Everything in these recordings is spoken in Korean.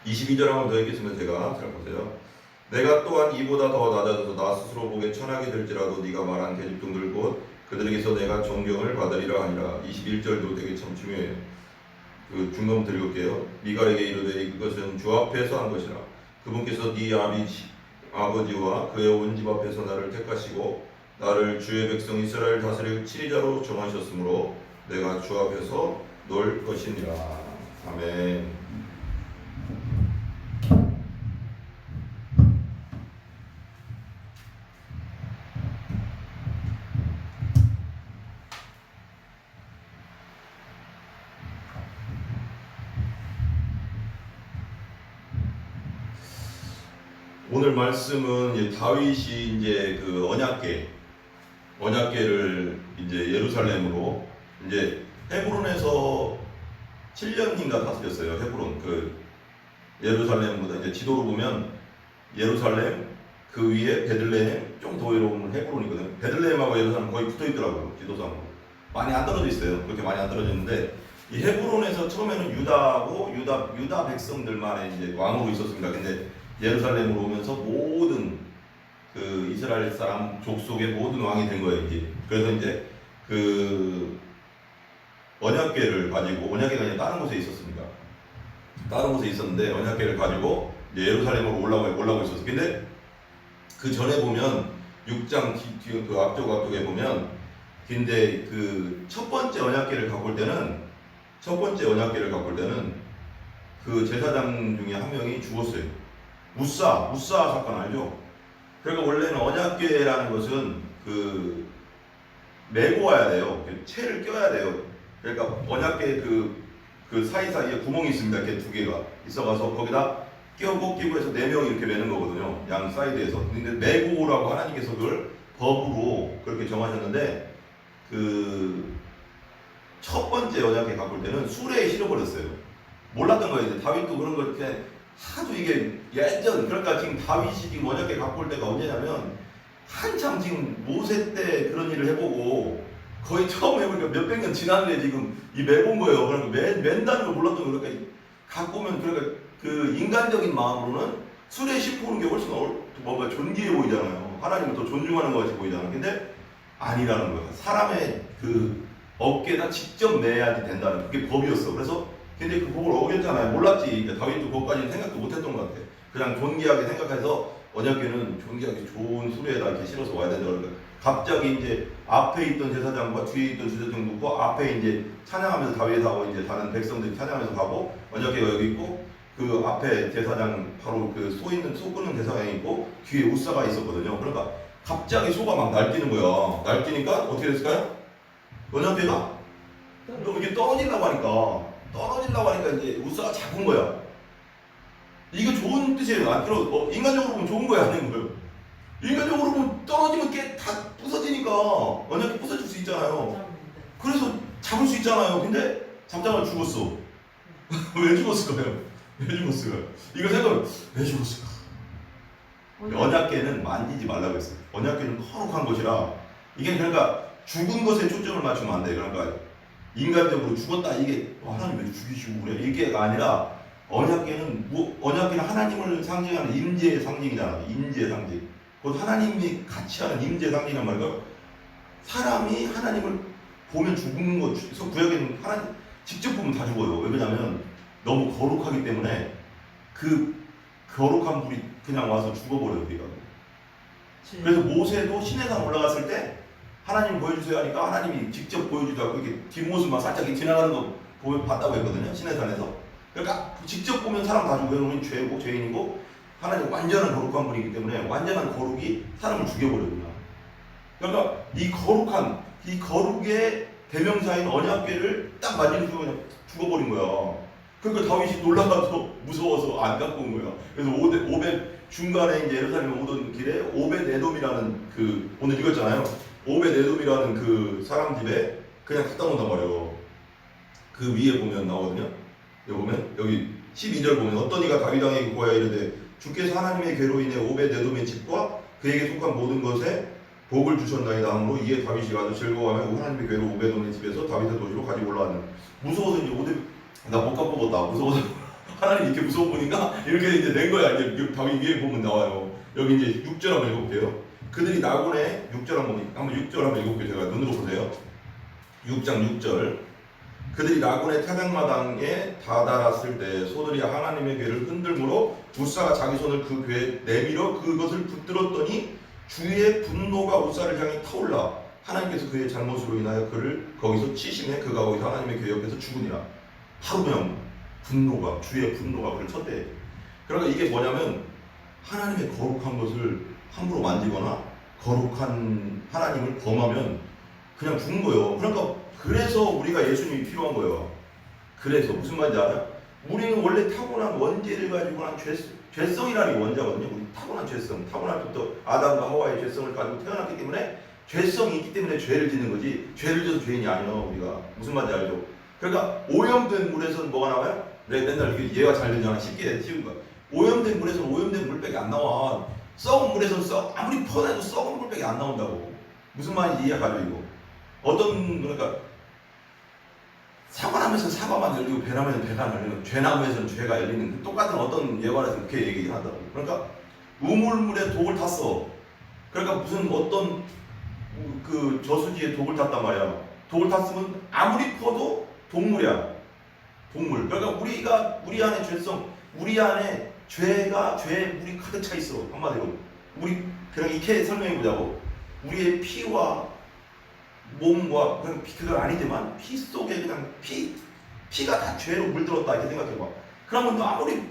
22절 한번 더 읽겠습니다. 제가 잘 보세요. 내가 또한 이보다 더 낮아져서 나 스스로 보기에 천하게 될지라도 네가 말한 계집종들 곧 그들에게서 내가 존경을 받으리라 하니라. 21절도 되게 참 중요해요. 그 중금 드릴게요. 미갈에게 이르되 이것은 주 앞에서 한 것이라. 그분께서 네 아버지와 그의 온 집 앞에서 나를 택하시고 나를 주의 백성 이스라엘 다스릴 치리자로 정하셨으므로 내가 주 앞에서 놀 것이니라. 아멘. 오늘 말씀은 이제 다윗이 이제 그 언약궤를 이제 예루살렘으로 이제 헤브론에서 7년인가 다스렸어요. 헤브론 그 예루살렘보다 이제 지도로 보면 예루살렘 그 위에 베들레헴 좀 더 위로 보면 헤브론이거든요. 베들레헴하고 예루살렘 거의 붙어 있더라고요. 지도상으로 많이 안 떨어져 있어요. 그렇게 많이 안 떨어져 있는데 이 헤브론에서 처음에는 유다하고 유다 백성들만의 이제 왕으로 있었습니다. 근데 예루살렘으로 오면서 모든 그 이스라엘 사람 족속의 모든 왕이 된 거예요. 이제 그래서 이제 그 언약궤를 가지고 언약궤가 이제 다른 곳에 있었습니다. 다른 곳에 있었는데 언약궤를 가지고 이제 예루살렘으로 올라오고 있었어요. 근데 그 전에 보면 6장 뒤 그 앞쪽에 보면 근데 그 첫 번째 언약궤를 갖고 올 때는 그 제사장 중에 한 명이 죽었어요. 무사 사건 알죠? 그러니까 원래는 언약궤라는 것은 그 메고 와야 돼요. 채를 껴야 돼요. 그러니까 언약궤 그 사이사이에 구멍이 있습니다. 이렇게 두 개가 있어가서 거기다 끼고 해서 4명이 이렇게 매는 거거든요. 양 사이드에서. 근데 메고 오라고 하나님께서 그걸 법으로 그렇게 정하셨는데 그 첫 번째 언약궤 갖고 올 때는 수레에 실어버렸어요. 몰랐던 거예요. 이제 다윗도 그런 걸 이렇게 하도 이게 그러니까 지금 다윗이 지금 언약궤 갖고 올 때가 언제냐면 한참 지금 모세 때 그런 일을 해보고 거의 처음 해보니까 몇백 년 지났는데 지금 이 매본 거예요. 그러니까 맨다는 걸 몰랐던 거예요. 그러니까 갖고 오면 그러니까 그 인간적인 마음으로는 수레에 싣고 오는 게 훨씬 뭔가 존귀해 보이잖아요. 하나님을 더 존중하는 것 같이 보이잖아요. 근데 아니라는 거예요. 사람의 그 어깨에다 직접 매야지 된다는 그게 법이었어. 그래서 근데 그 법을 어겼잖아요. 몰랐지. 그러니까 다윗도 그것까지는 생각도 못했던 것 같아. 그냥 존귀하게 생각해서 언약궤는 존귀하게 좋은 수레에다 이렇게 실어서 와야 된다. 그러니까 갑자기 이제 앞에 있던 제사장과 뒤에 있던 제사장 누구 앞에 이제 찬양하면서 다윗하고 이제 다른 백성들이 찬양하면서 가고 언약궤가 여기 있고 그 앞에 제사장 바로 그 소 끄는 제사장이 있고 뒤에 우사가 있었거든요. 그러니까 갑자기 소가 막 날뛰는 거야. 날뛰니까 어떻게 됐을까요? 언약궤가 이렇게 떨어지려고 하니까 이제 우사가 잡은 거야. 이게 좋은 뜻이에요. 안 들어 인간적으로 보면 좋은 거야, 아닌 거예요? 인간적으로 보면 떨어지면 다 부서지니까 언약궤 부서질 수 있잖아요. 그래서 잡을 수 있잖아요. 근데 잡자마자 죽었어. 왜 죽었을까요? 이거 생각하면 왜 죽었을까? 언약궤는 만지지 말라고 했어요. 언약궤는 거룩한 것이라 이게 그러니까 죽은 것에 초점을 맞추면 안 돼요. 그러니까 인간적으로 죽었다 이게 하나님 왜 죽이시고 그래 이게 아니라 언약궤는 하나님을 상징하는 임재의 상징이잖아. 임재의 상징. 곧 하나님이 같이 하는 임재의 상징이란 말이에요. 사람이 하나님을 보면 죽는 거 구약에는 하나님 직접 보면 다 죽어요. 왜 그러냐면 너무 거룩하기 때문에 그 거룩한 불이 그냥 와서 죽어버려요. 우리가. 그래서 모세도 시내산 올라갔을 때 하나님 보여주세요 하니까 하나님이 직접 보여주지 않고 이렇게 뒷모습만 살짝 지나가는 거 봤다고 했거든요. 시내산에서. 그러니까 직접 보면 사람 다 죽어요. 우리는 죄인이고 하나님 완전한 거룩한 분이기 때문에 완전한 거룩이 사람을 죽여버립니다. 그러니까 이 거룩의 대명사인 언약궤를 딱 만지는 순간 그냥 죽어버린 거야. 그러니까 다윗이 놀라서 무서워서 안 갖고 온 거야. 그래서 오벳 중간에 이제 예루살렘 오던 길에 오벳 에돔이라는 그 오늘 읽었잖아요. 오벳 에돔이라는 그 사람 집에 그냥 갖다 놓는단 말이에요. 그 위에 보면 나오거든요. 여기 12절 보면 어떤 이가 다윗 왕에게 고하여 이르되 주께서 하나님의 괴로 인해 오벳 에돔의 집과 그에게 속한 모든 것에 복을 주셨나이다 하므로 이에 다윗이 가서 즐거워하며 하나님의 괴로 오벳 에돔의 집에서 다윗의 도시로 가지고 올라왔는. 무서워서 이제 나 못 갖고 먹었다. 무서워서 하나님 이렇게 무서운 분인가? 이렇게 이제 된 거야. 이제 여기 위에 보면 나와요. 여기 이제 6절 한번 읽어볼게요. 그들이 나곤의 6절 한번 6절 한번 읽어볼게요. 제가 눈으로 보세요. 6장 6절. 그들이 나곤의 타작마당에 다다랐을 때 소들이 하나님의 궤를 흔들므로 우사가 자기 손을 그 궤에 내밀어 그것을 붙들었더니 주의 분노가 우사를 향해 타올라 하나님께서 그의 잘못으로 인하여 그를 거기서 치심해 그가 거기서 하나님의 궤 옆에서 죽으니라. 바로 그냥 분노가 주의 분노가 그를 쳤대. 그러니까 이게 뭐냐면 하나님의 거룩한 것을 함부로 만지거나 거룩한 하나님을 범하면 그냥 죽는 거예요. 그러니까 그래서 우리가 예수님이 필요한 거예요. 그래서 무슨 말인지 알아요? 우리는 원래 타고난 원죄를 가지고 난 죄성이라는 게 원자거든요. 우리 타고난 죄성, 타고날 때부터 아담과 하와의 죄성을 가지고 태어났기 때문에 죄성이 있기 때문에 죄를 짓는 거지 죄를 져서 죄인이 아니에요. 우리가 무슨 말인지 알죠? 그러니까 오염된 물에서는 뭐가 나와요? 내가 맨날 이해가 잘 되잖아. 쉽게 쉬운 거. 오염된 물에서는 오염된 물밖에 안 나와. 썩은 물에서는 아무리 퍼내도 썩은 물밖에 안 나온다고. 무슨 말인지 이해가죠 이거? 그러니까 사과나무에서는 사과만 열리고 배나무에서는 배가 열리고 죄나무에서는 죄가 열리는 똑같은 어떤 예관에서 그렇게 얘기한다고. 그러니까 우물물에 독을 탔어. 그러니까 무슨 어떤 그 저수지에 독을 탔단 말이야. 독을 탔으면 아무리 퍼도 독물이야. 독물. 그러니까 우리 안에 죄성, 우리 안에 죄의 물이 가득 차 있어. 한마디로 우리 그냥 이렇게 설명해 보자고. 우리의 피와 몸과 그건 아니지만 피 속에 그냥 피가 다 죄로 물들었다 이렇게 생각해봐. 그러면 또 아무리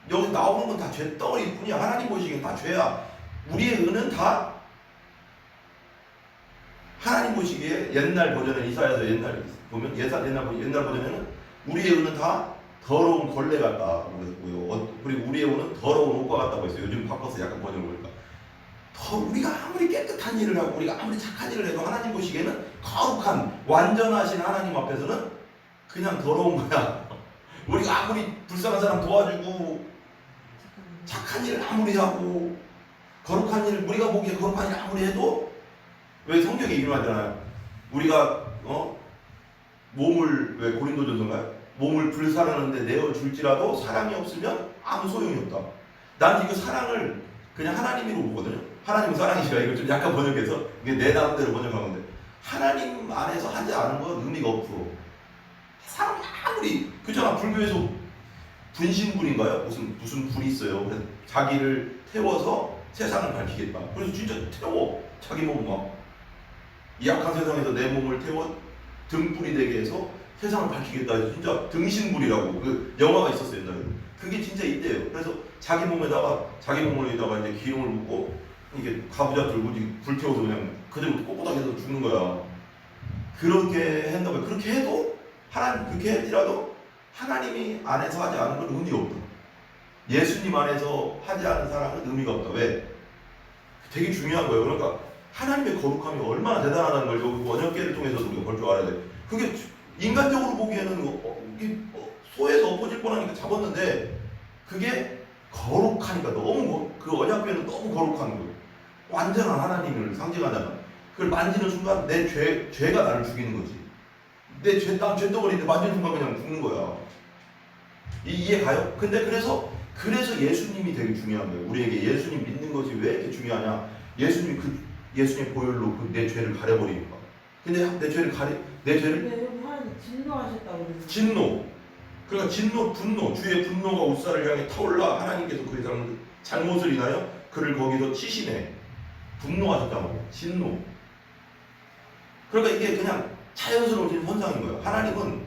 여기 나오는 건 다 죄 덩어리일 뿐이야. 하나님 보시기엔 다 죄야. 우리의 은은 다 하나님 보시기에 옛날 버전은 이사야서 옛날 보면 옛날 버전에는 우리의 은은 다 더러운 걸레 같다고 했고요. 그리고 우리의 은은 더러운 옷과 같다고 했어요. 요즘 바꿔서 약간 버전을 보니까. 우리가 아무리 깨끗한 일을 하고 우리가 아무리 착한 일을 해도 하나님 보시기에는 거룩한 완전하신 하나님 앞에서는 그냥 더러운 거야. 우리가 아무리 불쌍한 사람 도와주고 착한 일을 아무리 하고 거룩한 일을 우리가 보기에 거룩한 일을 아무리 해도 왜 성경에 이름하잖아요. 우리가 몸을 왜 고린도전서인가요? 몸을 불사르는데 내어줄지라도 사랑이 없으면 아무 소용이 없다. 난 이거 사랑을 그냥 하나님으로 보거든요. 하나님은 사랑이시라. 이걸 좀 약간 번역해서 이게 내 나름대로 번역한 건데 하나님 안에서 하지 않은 건 의미가 없어. 사람이 아무리 그렇잖아. 불교에서 분신불인가요? 무슨 불이 있어요. 그래서 자기를 태워서 세상을 밝히겠다. 그래서 진짜 태워. 자기 몸을 막 이 약한 세상에서 내 몸을 태워 등불이 되게 해서 세상을 밝히겠다 해서 진짜 등신불이라고 그 영화가 있었어요. 옛날에. 그게 진짜 있대요. 그래서 자기 몸에다가 이제 기름을 붓고 이게 가부좌 들고 불태워서 그냥 그대로 꼿꼿하게 해서 죽는 거야. 그렇게 했나 봐요. 그렇게 해도 그렇게 했지라도 하나님이 안에서 하지 않은 건 의미가 없다. 예수님 안에서 하지 않은 사랑은 의미가 없다. 왜? 되게 중요한 거예요. 그러니까 하나님의 거룩함이 얼마나 대단하다는 걸 여기 원역계를 통해서도 우리가 볼 줄 알아야 돼. 그게 인간적으로 보기에는 소에서 엎어질 뻔하니까 잡았는데 그게 거룩하니까 너무 그 언약궤는 너무 거룩한 거예요. 완전한 하나님을 상징하잖아. 그걸 만지는 순간 내 죄가 나를 죽이는 거지. 내 죄덩어리인데 만지는 순간 그냥 죽는 거야. 이해 가요? 근데 그래서 예수님이 되게 중요한 거예요. 우리에게 예수님 믿는 것이 왜 이렇게 중요하냐? 예수님 보혈로 내 죄를 가려버리니까. 근데 내 죄를 하나님 진노하셨다고 그랬어요. 진노. 그러니까 분노, 주의 분노가 우사를 향해 타올라 하나님께서 그의 잘못을 인하여 그를 거기서 치시네. 분노하셨다고. 진노. 그러니까 이게 그냥 자연스러워진 현상인 거예요. 하나님은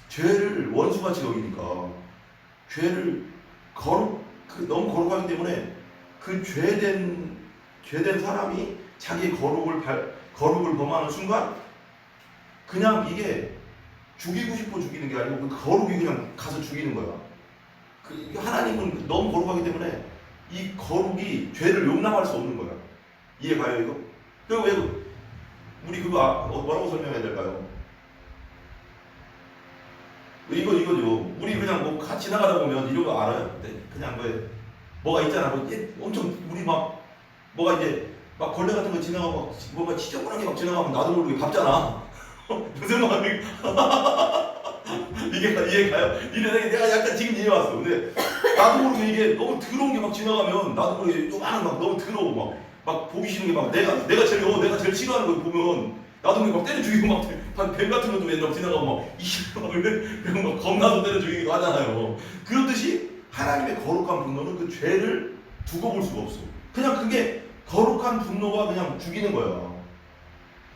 죄를 원수같이 여기니까 죄를 너무 거룩하기 때문에 그 죄된 사람이 자기의 거룩을 범하는 순간 그냥 이게 죽이고 싶어 죽이는 게 아니고 그 거룩이 그냥 가서 죽이는 거야. 하나님은 너무 거룩하기 때문에 이 거룩이 죄를 용납할 수 없는 거야. 이해 가요 이거? 그리고 왜 우리 그거 뭐라고 설명해야 될까요? 이거죠. 우리 그냥 뭐 지나가다 보면 이런 거 알아요? 그냥 뭐가 있잖아. 엄청 우리 막 뭐가 이제 막 걸레 같은 거 지나가고 뭐가 지저분하게 막 지나가면 나도 모르게 밟잖아. 무슨 말이? 이게 이해가요? 이래 내가 약간 지금 이해 왔어. 근데 나도 모르게 이게 너무 더러운 게 막 지나가면 나도 모르게 요만한 막 너무 더러워 막 보기 싫은 게 막 내가 제일 싫어하는 거 보면 나도 모르게 막 때려 죽이고 막뱀 같은 것도 맨날 지나가고 막 이씨 막 이래 막 겁나서 때려 죽이기도 하잖아요. 그렇듯이 하나님의 거룩한 분노는 그 죄를 두고 볼 수가 없어. 그냥 그게 거룩한 분노가 그냥 죽이는 거야.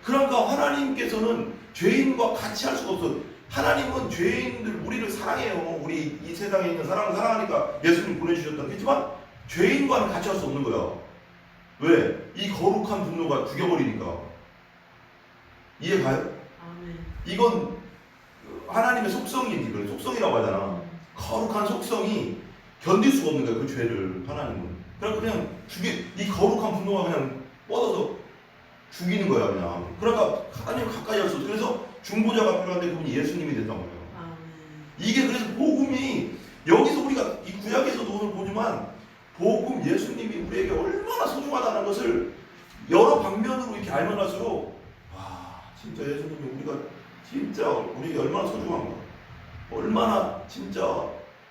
그러니까 하나님께서는 죄인과 같이 할 수가 없어. 하나님은 죄인들 우리를 사랑해요. 우리 이 세상에 있는 사람을 사랑하니까 예수님 보내주셨다 했지만 죄인과는 같이 할 수 없는 거야. 왜? 이 거룩한 분노가 죽여버리니까. 이해가요? 아멘. 이건 하나님의 속성이지. 그래 속성이라고 하잖아. 거룩한 속성이 견딜 수가 없는 거야. 그 죄를 하나님은. 그냥 이 거룩한 분노가 그냥 뻗어서 죽이는 거야 그냥. 그러니까 하나님 가까이 할 수 없어. 그래서 중보자가 필요한데 그분이 예수님이 됐단 말이에요. 아멘. 이게 그래서 복음이 여기서 우리가 이 구약에서도 오늘 보지만 복음 예수님이 우리에게 얼마나 소중하다는 것을 여러 방면으로 이렇게 알면 할수록 와 진짜 예수님이 우리가 진짜 우리에게 얼마나 소중한가, 얼마나 진짜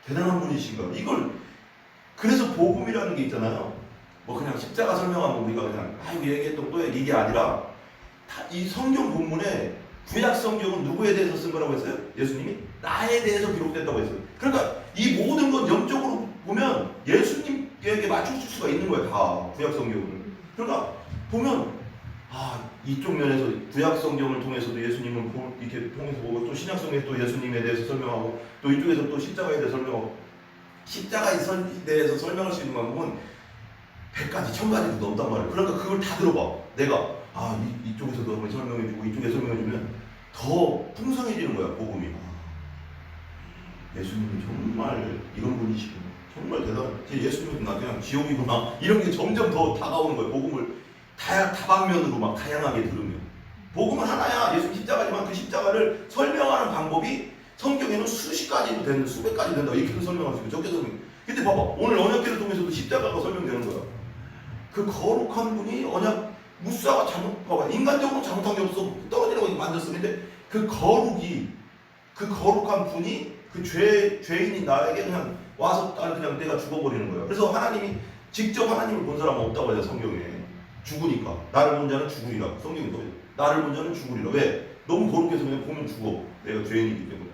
대단한 분이신가. 이걸 그래서 복음이라는 게 있잖아요. 뭐 그냥 십자가 설명하면 우리가 그냥 이거 얘기했던 또 이게 아니라 이 성경 본문에 구약 성경은 누구에 대해서 쓴 거라고 했어요? 예수님이 나에 대해서 기록됐다고 했어요. 그러니까 이 모든 건 영적으로 보면 예수님에게 맞출 수가 있는 거예요. 다 구약 성경을. 그러니까 보면 이쪽 면에서 구약 성경을 통해서도 예수님을 이렇게 통해서 보고 또 신약 성경에서 또 예수님에 대해서 설명하고 또 이쪽에서 또 십자가에 대해서 설명하고 십자가에 대해서 설명할 수 있는 방법은 100가지, 1000가지도 넘단 말이에요. 그러니까 그걸 다 들어봐. 내가 이쪽에서도 한번 설명해주고 이쪽에 설명해주면 더 풍성해지는 거야 복음이. 예수님은 정말 이런 분이시구나. 정말 대단해. 예수님은 나 그냥 지옥이구나. 이런 게 점점 더 다가오는 거예요. 복음을 다방면으로 막 다양하게 들으면. 복음은 하나야. 예수님 십자가지만 그 십자가를 설명하는 방법이 성경에는 수십 가지도 되는, 수백 가지 된다. 이렇게도 설명할 수 있고 저렇게 설명. 근데 봐봐. 오늘 언약궤를 통해서도 십자가가 설명되는 거야. 그 거룩한 분이 언약 무사가 봐봐. 인간적으로 잘못한 게 없어. 떨어지라고 만졌어. 근데 그 거룩이, 그 거룩한 분이 그 죄인이 나에게 그냥 와서 그냥 내가 죽어버리는 거예요. 그래서 하나님이 직접 하나님을 본 사람은 없다고 해요. 성경에. 죽으니까. 나를 본 자는 죽으리라. 성경이 또 나를 본 자는 죽으리라. 왜? 너무 거룩해서 그냥 보면 죽어. 내가 죄인이기 때문에.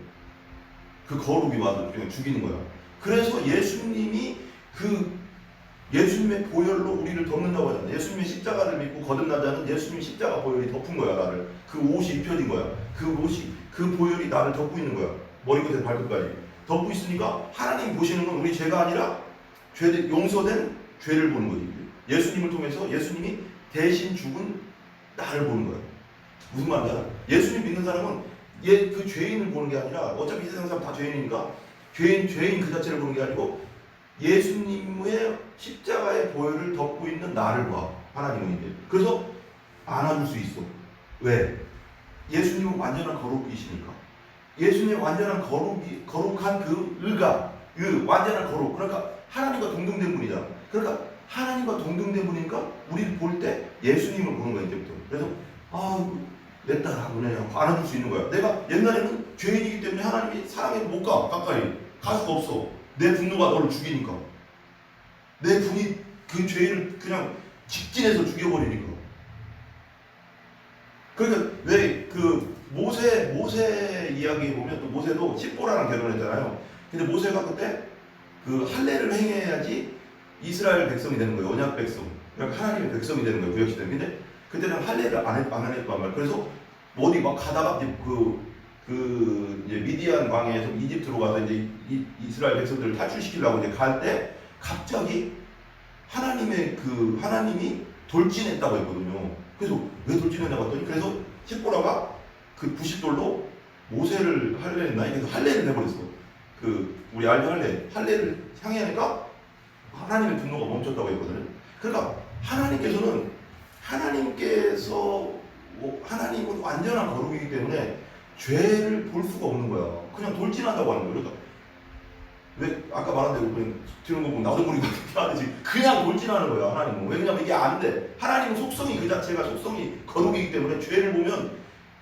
그 거룩이 와서 그냥 죽이는 거야. 그래서 예수님이 예수님의 보혈로 우리를 덮는다고 하잖아. 예수님의 십자가를 믿고 거듭난 자는 예수님의 십자가 보혈이 덮은 거야, 나를. 그 옷이 입혀진 거야. 그 보혈이 나를 덮고 있는 거야. 머리부터 발끝까지. 덮고 있으니까 하나님 보시는 건 우리 죄가 아니라 용서된 죄를 보는 거지. 예수님을 통해서 예수님이 대신 죽은 나를 보는 거야. 무슨 말인지 알아? 예수님 믿는 사람은 그 죄인을 보는 게 아니라 어차피 세상 사람 다 죄인이니까 죄인 그 자체를 보는 게 아니고 예수님의 십자가의 보혈을 덮고 있는 나를 봐. 하나님은 이제. 그래서 안아줄 수 있어. 왜? 예수님은 완전한 거룩이시니까. 예수님의 완전한 거룩한 완전한 거룩. 그러니까 하나님과 동등된 분이잖아. 그러니까 하나님과 동등된 분이니까 우리를 볼 때 예수님을 보는 거야, 이제부터. 그래서 내 딸 하고네 안아줄 수 있는 거야. 내가 옛날에는 죄인이기 때문에 하나님이 사랑에 못 가. 가까이 갈 수가 없어. 내 분노가 너를 죽이니까. 내 분이 그 죄를 그냥 직진해서 죽여버리니까. 그러니까 왜 모세 이야기에 보면 또 모세도 십보라랑 결혼했잖아요. 근데 모세가 그때 그 할례를 행해야지 이스라엘 백성이 되는 거예요. 언약 백성. 그러니까 하나님의 백성이 되는 거예요. 구약시대. 근데 그때는 할례를 안 했단 말이에요. 그래서 어디 막 가다가 이제 미디안 광야에서 이집트로 가서 이제 이스라엘 백성들을 탈출시키려고 이제 갈 때 갑자기 하나님이 돌진했다고 했거든요. 그래서 왜 돌진했냐고 했더니 그래서 십보라가 그 부싯돌로 모세를 할례했나? 그래서 할례를 해버렸어. 우리 알죠? 할례를 향하니까 하나님의 분노가 멈췄다고 했거든요. 그러니까 하나님은 완전한 거룩이기 때문에 죄를 볼 수가 없는 거야. 그냥 돌진한다고 하는 거예요. 그러니까 왜 아까 말한 대로 그냥 들은 거 보면 나도 모르게 하듯이 그냥 돌진하는 거야. 하나님은. 왜냐면 이게 안 돼. 하나님은 속성이 그 자체가 속성이 거룩이기 때문에 죄를 보면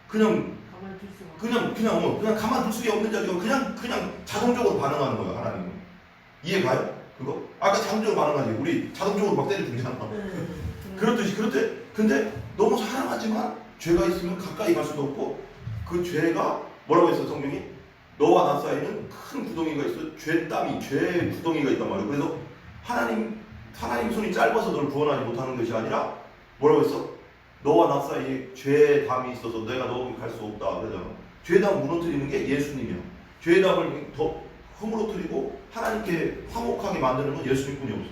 그냥 가만히 둘 수가 그냥 가만둘 수가 없는 자리가 그냥 자동적으로 반응하는 거야 하나님은. 이해 가요? 그거? 아까 자동적으로 반응하지. 우리 자동적으로 막 때려 죽이잖아. 그렇듯이 근데 너무 사랑하지만 죄가 있으면 가까이 갈 수도 없고 그 죄가 뭐라고 했어 성경이? 너와 나 사이는 큰 구덩이가 있어. 죄 구덩이가 있단 말이야. 그래서 하나님 손이 짧아서 너를 구원하지 못하는 것이 아니라 뭐라고 했어? 너와 나 사이에 죄 담이 있어서 내가 너를 갈 수 없다 그러잖아. 죄 담 무너뜨리는 게 예수님이야. 죄 담을 더 허물어뜨리고 하나님께 화목하게 만드는 건 예수님뿐이 없어.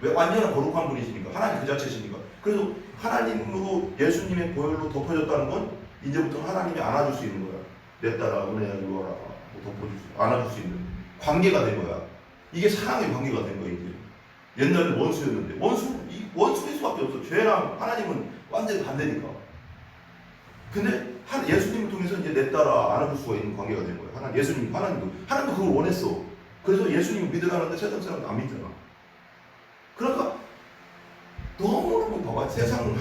왜? 완전한 거룩한 분이시니까. 하나님 그 자체시니까. 그래서 하나님으로 예수님의 보혈로 덮어졌다는 건 이제부터 하나님이 안아줄 수 있는 거야. 내 딸아 은혜야 이리 와라. 안아줄 수 있는 관계가 된 거야. 이게 사랑의 관계가 된 거야. 이제 옛날에 원수였는데 원수일 수밖에 없어. 죄랑 하나님은 완전히 반대니까. 근데 예수님을 통해서 이제 내 딸아 안아줄 수가 있는 관계가 된 거야. 하나님도 그걸 원했어. 그래서 예수님을 믿으라는데 세상 사람은 안 믿잖아. 그러니까 너무너무 봐봐. 세상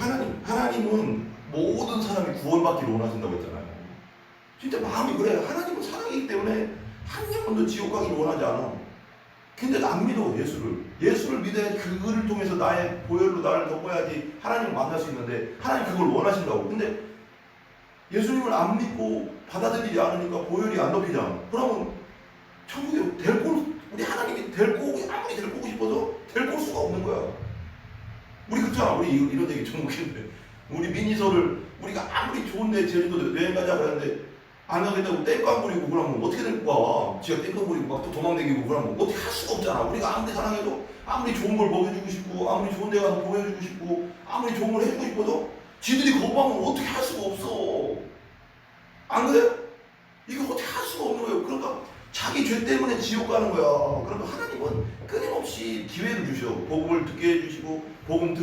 하나님은 모든 사람이 구원받기를 원하신다고 했잖아요. 진짜 마음이 그래. 하나님은 사랑이기 때문에 한 명도 지옥 가기를 원하지 않아. 근데 안 믿어. 예수를 믿어야 그거를 통해서 나의 보혈로 나를 덮어야지 하나님을 만날 수 있는데 하나님 그걸 원하신다고. 근데 예수님을 안 믿고 받아들이지 않으니까 보혈이 안 덮이잖아. 그러면 천국에 우리 하나님이 아무리 데리고 오고 싶어도 데리고 올 수가 없는 거야. 우리 그렇잖아. 우리 이런 얘기 천국인데 우리 미니소를 우리가 아무리 좋은데 제주도 여행 가자 그랬는데 안 가겠다고 땡깡 부리고 그러면 어떻게 될 거야? 지가 땡깡 부리고 막 또 도망다니고 그러면 어떻게 할 수가 없잖아. 우리가 아무리 사랑해도 아무리 좋은 걸 먹여주고 싶고 아무리 좋은 데 가서 보여주고 싶고 아무리 좋은 걸 해주고 싶어도 지들이 거부하면 어떻게 할 수가 없어. 안 그래? 이거 어떻게 할 수가 없는 거예요. 그러니까 자기 죄 때문에 지옥 가는 거야. 그러니까 하나님은 끊임없이 기회를 주셔. 복음을 듣게 해주시고 복음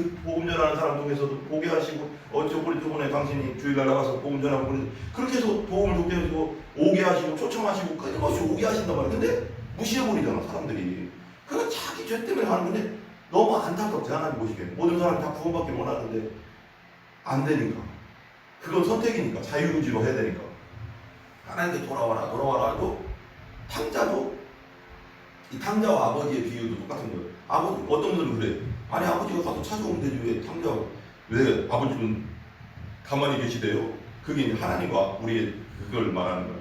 전하는 사람 통해서도 보게 하시고 저번에 당신이 주일날 나가서 복음 전하고 그렇게 해서 복음을 듣게 해주고 오게 하시고 초청하시고 끊임없이 오게 하신단 말이야. 근데 무시해버리잖아 사람들이. 그러니까 자기 죄 때문에 하는 건데 너무 안타깝지. 하나님 보시기에 모든 사람이 다 구원받기 원하는데 안 되니까. 그건 선택이니까 자유의지로 해야 되니까. 하나님께 돌아와라 해도 이 탕자와 아버지의 비유도 똑같은 거예요. 어떤 분들은 그래. 아니 아버지가 가서 찾아오면 되지 왜 아버지는 가만히 계시대요? 그게 하나님과 우리의 그걸 말하는 거예요.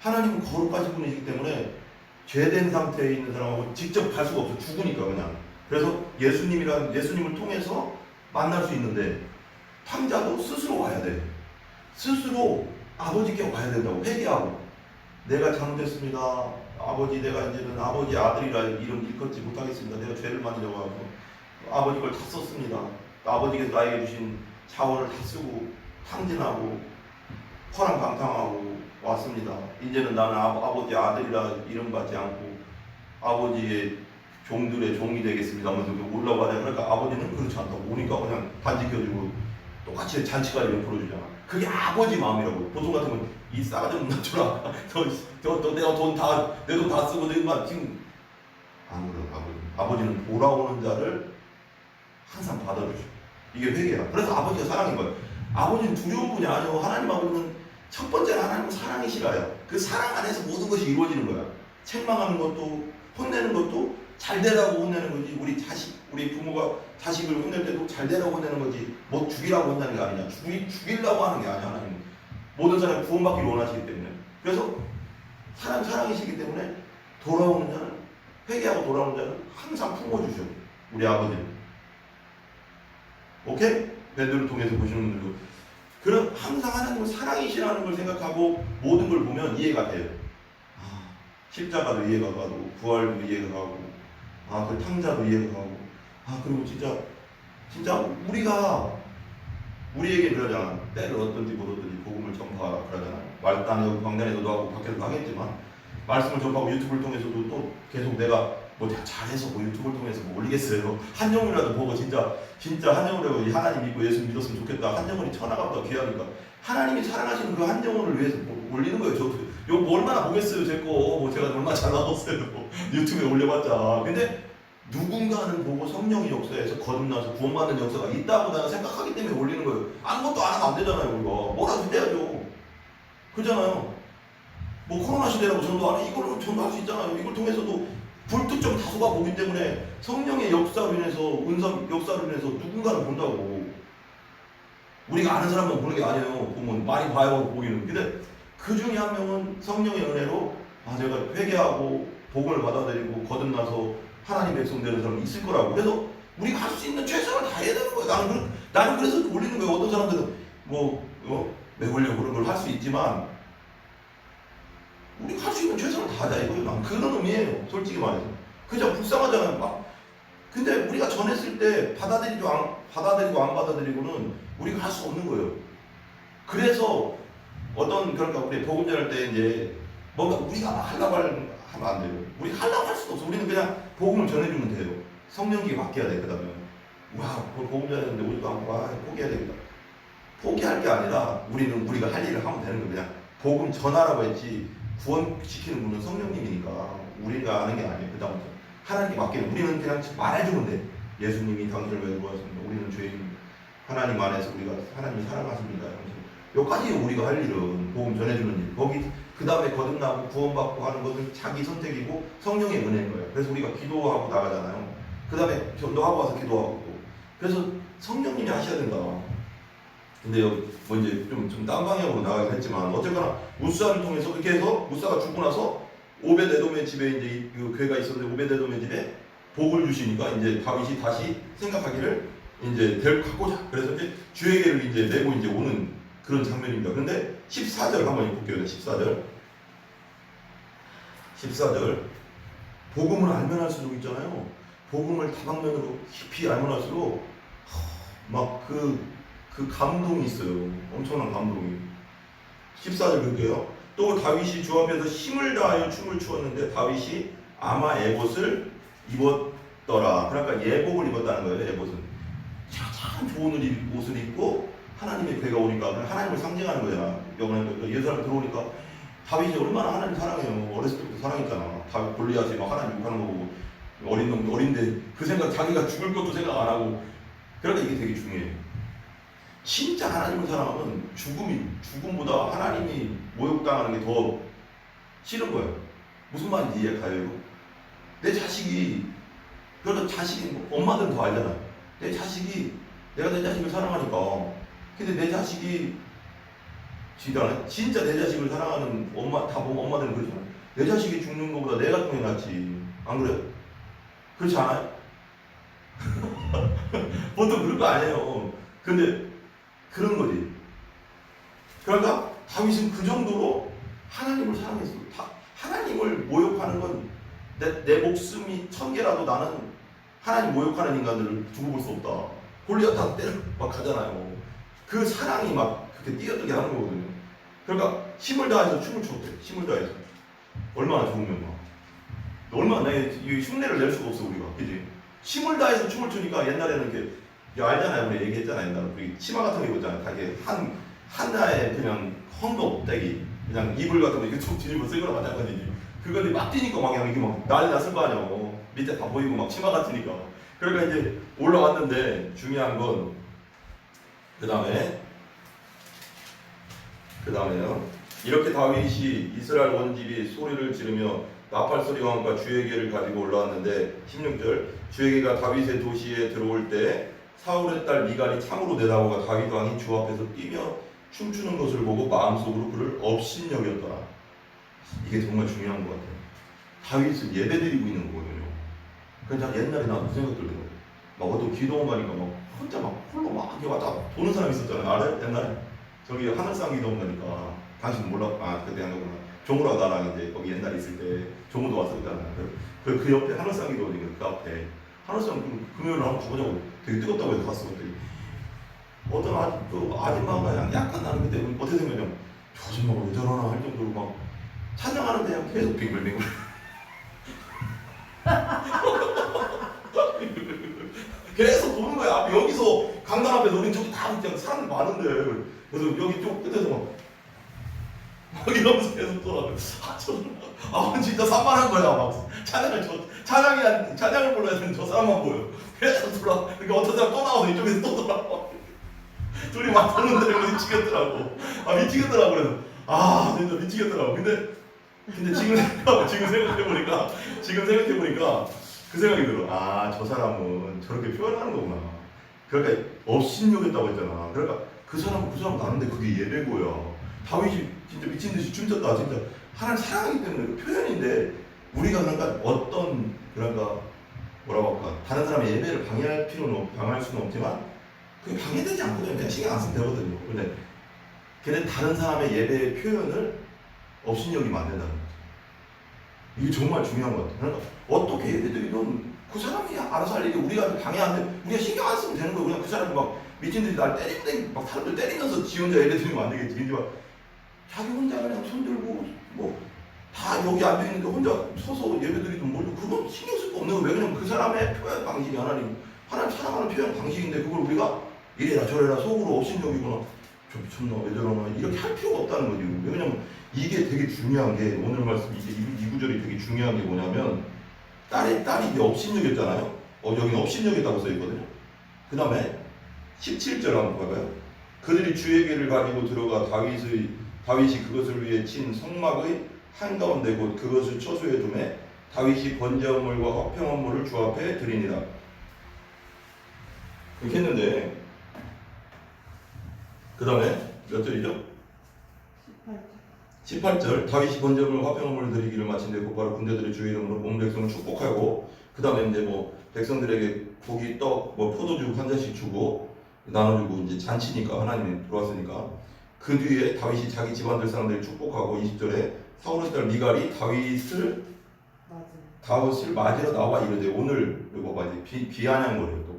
하나님은 거룩하신 분이시기 때문에 죄된 상태에 있는 사람하고 직접 갈 수가 없어. 죽으니까 그냥. 그래서 예수님을 통해서 만날 수 있는데 탕자도 스스로 와야 돼. 스스로 아버지께 와야 된다고. 회개하고 내가 잘못했습니다. 아버지 내가 이제는 아버지 아들이라 이름 일컫지 못하겠습니다. 내가 죄를 많이 져가지고 아버지 걸 다 썼습니다. 아버지께서 나에게 주신 자원을 다 쓰고 탕진하고 허랑방탕하고 왔습니다. 이제는 나는 아버지 아들이라 이름 받지 않고 아버지의 종들의 종이 되겠습니다 하면서 올라가자. 그러니까 아버지는 그렇지 않다고. 오니까 그냥 반지 껴주고 똑같이 잔치까지 베풀어주잖아. 그게 아버지 마음이라고. 보통 같으면 이 싸가지 없는 놈들아 내 돈 다 쓰고 너희만 지금 안 그래. 아버지는 돌아오는 자를 항상 받아주셔. 이게 회개야. 그래서 아버지가 사랑인 거야. 아버지는 두려운 분이 아니고 하나님 아버지는 첫 번째는 하나님은 사랑이시라요. 그 사랑 안에서 모든 것이 이루어지는 거야. 책망하는 것도 혼내는 것도 잘 되라고 혼내는 거지. 우리 부모가 자식을 혼낼 때도 잘 되라고 혼내는 거지. 뭐 죽이라고 혼내는 게 아니냐. 죽이려고 하는 게 아니야. 하나님은 모든 사람이 구원받기를 원하시기 때문에. 그래서 사랑이시기 때문에 돌아오는 자는 회개하고 돌아오는 자는 항상 품어주셔. 우리 아버지는. 오케이? 밴드를 통해서 보시는 분들도 그럼 항상 하나님은 사랑이시라는 걸 생각하고 모든 걸 보면 이해가 돼요. 십자가도 이해가 가고 부활도 이해가 가고 그 탕자도 이해가 가고 그리고 진짜 우리에게 그러잖아. 때를 얻든지 못 얻든지 복음을 전파하라 그러잖아. 말단에 광단에서도 하고 밖에서도 하겠지만 말씀을 전파하고 유튜브를 통해서도 또 계속 내가 잘해서 유튜브를 통해서 올리겠어요. 한 영혼이라도 보고 진짜 한 영혼이라도 하나님 믿고 예수 믿었으면 좋겠다. 한 영혼이 천하갑다 귀하니까 하나님이 사랑하시는 그 한 영혼을 위해서 올리는 거예요. 저도 이거 얼마나 보겠어요. 제가 얼마나 잘 나왔어요. 유튜브에 올려봤자. 근데 누군가는 보고 성령이 역사해서 거듭나서 구원받는 역사가 있다고 내가 생각하기 때문에 올리는 거예요. 아무것도 안 하면 안 되잖아요. 우리가 뭐라도 해야죠. 그렇잖아요. 뭐 코로나 시대라고 전도하네. 이걸로 전도할 수 있잖아요. 이걸 통해서도 불특정 다수가 보기 때문에 성령의 역사로 인해서 역사로 인해서 누군가를 본다고. 우리가 아는 사람만 보는 게 아니에요. 보면 많이 봐요 보기는. 근데 그 중에 한 명은 성령의 은혜로 제가 회개하고 복음을 받아들이고 거듭나서 하나님 백성 되는 사람이 있을 거라고. 그래서 우리가 할 수 있는 최선을 다해야 되는 거예요. 나는 그래서 올리는 거예요. 어떤 사람들은 매우려고 그런 걸 할 수 있지만 우리가 할 수 있는 최선을 다하자 이거예요. 난 그런 의미예요. 솔직히 말해서. 그죠? 불쌍하잖아요. 막. 근데 우리가 전했을 때 받아들이고 안 받아들이고는 우리가 할 수 없는 거예요. 그래서 그러니까 우리 복음 전할 때 이제 뭔가 우리가 하려고 하면 안 돼요. 우리 하려고 할 수도 없어. 우리는 그냥 복음을 전해주면 돼요. 성령기에 맡겨야 돼. 그 다음에 복음 전했는데 우리가 포기해야 되겠다. 포기할 게 아니라 우리가 할 일을 하면 되는 거예요. 그냥 복음 전하라고 했지 구원시키는 분은 성령님이니까 우리가 아는 게 아니에요. 그 다음부터 하나님께 맡기는. 우리는 그냥 말해주면 돼. 예수님이 당신을 왜 구하셨습니까? 우리는 죄인. 하나님 안에서 우리가 하나님이 사랑하십니다. 여기까지 우리가 할 일은 복음 전해주는 일. 거기 그 다음에 거듭나고 구원받고 하는 것은 자기 선택이고 성령의 은혜인 거예요. 그래서 우리가 기도하고 나가잖아요. 그 다음에 전도하고 와서 기도하고 또. 그래서 성령님이 하셔야 된다. 근데 여기 뭐 이제 좀 딴 방향으로 나가긴 했지만 어쨌거나 우사를 통해서 그렇게 해서 우사가 죽고 나서 오벳에돔의 집에 이제 그 괴가 있었는데 오벳에돔의 집에 복을 주시니까 이제 다윗이 다시 생각하기를 이제 하고자. 그래서 이제 주에게를 이제 내고 이제 오는 그런 장면입니다. 그런데 14절 한번 볼게요. 14절 복음을 알면 할수록 있잖아요. 복음을 다방면으로 깊이 알면 할수록 막 그 감동이 있어요. 엄청난 감동이. 14절 볼게요. 또 다윗이 주 앞에서 힘을 다하여 춤을 추었는데 다윗이 아마 에봇을 입었더라. 그러니까 예복을 입었다는 거예요. 에봇은 참 좋은 옷을 입고 하나님의 괴가 오니까 하나님을 상징하는 거잖아. 예루살렘 들어오니까 다윗이 얼마나 하나님 사랑해요. 어렸을 때부터 사랑했잖아. 다윗 골리앗이 막 하나님 욕하는 거 보고 어린 놈 어린데 그 생각 자기가 죽을 것도 생각 안 하고. 그러니까 이게 되게 중요해요. 진짜 하나님을 사랑하면 죽음보다 하나님이 모욕당하는 게 더 싫은 거예요. 무슨 말인지 이해 가요? 내 자식이 그래도 자식이 엄마들은 더 알잖아요. 내가 내 자식을 사랑하니까. 근데 내 자식이 진짜 내 자식을 사랑하는 엄마 다 보면 엄마들은 그러잖아요. 내 자식이 죽는 것보다 내가 죽는 게 낫지. 안 그래요? 그렇지 않아요? 보통 그런 거 아니에요. 근데 그런 거지. 그러니까 다윗은 그 정도로 하나님을 사랑했어. 하나님을 모욕하는 건 내 목숨이 1000개라도 나는 하나님 모욕하는 인간들을 두고 볼 수 없다. 골리앗 다 때려 막 가잖아요. 그 사랑이 막 그렇게 뛰어들게 하는 거거든요. 그러니까 힘을 다해서 춤을 췄대. 힘을 다해서. 얼마나 좋으면 막. 얼마나 이 흉내를 낼 수가 없어 우리가. 그지? 힘을 다해서 춤을 추니까 옛날에는 이렇게 알잖아요. 우리 얘기했잖아요. 옛날에 우리 치마 같은 거 입었잖아요. 다 이게 하나에 그냥 헝겊대기 그냥 이불 같은 거 이렇게 툭 뒤집어 쓰거나 마찬가지지. 그걸 막 뛰니까 막 그냥 이게 막 난리 났을 거 아니에요. 밑에 다 보이고 막 치마 같으니까. 그러니까 이제 올라왔는데 중요한 건 그 다음에요. 이렇게 다윗이 이스라엘 온 집이 소리를 지르며 나팔 소리와 함께 주에게를 가지고 올라왔는데 16절 주에게가 다윗의 도시에 들어올 때 사울의 딸 미갈이 창으로 내다보가 다윗 왕이 주 앞에서 뛰며 춤추는 것을 보고 마음속으로 그를 업신여겼더라. 이게 정말 중요한 것 같아요. 다윗은 예배드리고 있는 거거든요. 그러니까 옛날에 나도 그 생각 들더라고요. 막 어떤 기도원 가니까 막 혼자 막 홀로 막 이렇게 왔다 도는 사람이 있었잖아요. 알아요? 옛날에 저기 하늘상 기도원 가니까 당신 몰라? 그때 한 거구나. 종우랑 나랑 이제 거기 옛날에 있을 때 종우도 왔었잖아요. 그 옆에 하늘상 기도원이니까 그 앞에 하늘상 금요일 한번 가보자고 되게 뜨겁다고 해서 갔어. 그때 어떤 그 아줌마가 약간 나는 그때 어떻게 생각하냐면 저 아줌마가 왜 저러나 할 정도로 막 찬양하는데 그냥 계속 빙글빙글 계속 도는 거야. 여기서 강당 앞에서 우린 저기 다 그냥 사람들 많은데 그래서 여기 쪽 끝에서 막 이러면서 계속 돌아. 진짜 산만한 거야. 막 찬양을 불러야 되는 저 사람만 보여. 계속 돌아. 그러니까 어떤 사람 또 나와서 이쪽에서 또 돌아. 둘이 막 도는데 미치겠더라고. 미치겠더라고. 그래서 진짜 미치겠더라고. 근데 근데 지금 생각해보니까 그 생각이 들어. 아, 저 사람은 저렇게 표현하는 거구나. 그러니까 업신여겼다고 했잖아. 그러니까 그 사람 나는데 그게 예배고요. 다윗이 진짜 미친 듯이 춤췄다. 진짜 하나님 사랑하기 때문에 그 표현인데 우리가 그러니까 어떤 그러니까 뭐라고 할까 다른 사람의 예배를 방해할 수는 없지만 그게 방해되지 않거든요. 그냥 신경 안 쓰면 되거든요. 근데 다른 사람의 예배의 표현을 업신여기면 안 된다는 거죠. 이게 정말 중요한 것 같아요. 그러니까 어떻게 예배드리든 그 사람이 알아서 할 일이 우리가 방해 안 돼. 우리가 신경 안 쓰면 되는 거예요. 그냥 그 사람이 막 미친 듯이 날 때리면 막 사람들 때리면서 지 혼자 예배드리면 안 되겠지. 근데 막 자기 혼자 그냥 손들고 뭐 다 여기 앉아 있는데 혼자 서서 예배드리든 뭘도 그건 신경 쓸 거 없는 거예요. 왜냐면 그 사람의 표현 방식이 하나님 사랑하는 표현 방식인데 그걸 우리가 이래라 저래라 속으로 업신여기거나 저 미쳤나 왜 저러나 이렇게 할 필요가 없다는 거죠. 왜냐면 이게 되게 중요한 게 오늘 말씀 이 구절이 되게 중요한 게 뭐냐면 딸이 이제 업신여겼잖아요. 여기는 업신여겼다고 써 있거든요. 그 다음에 17절 한번 봐봐요. 그들이 주에게를 가지고 들어가 다윗이 그것을 위해 친 성막의 한가운데 곧 그것을 처소에 두매 다윗이 번제물과 화평원물을 주 앞에 드리니라. 이렇게 했는데 그 다음에 몇 절이죠? 18절 다윗이 번제물과 화평원물을 드리기를 마친데 곧바로 군대들의 주 이름으로 온 백성을 축복하고 그 다음에 이제 뭐 백성들에게 고기, 떡, 뭐 포도주 한 잔씩 주고 나눠주고 이제 잔치니까 하나님이 들어왔으니까 그 뒤에 다윗이 자기 집안들 사람들을 축복하고 20절에 사울의 딸 미갈이 다윗을 맞으러 나와 이르되 오늘 이거 봐 이제 비아냥거려요. 또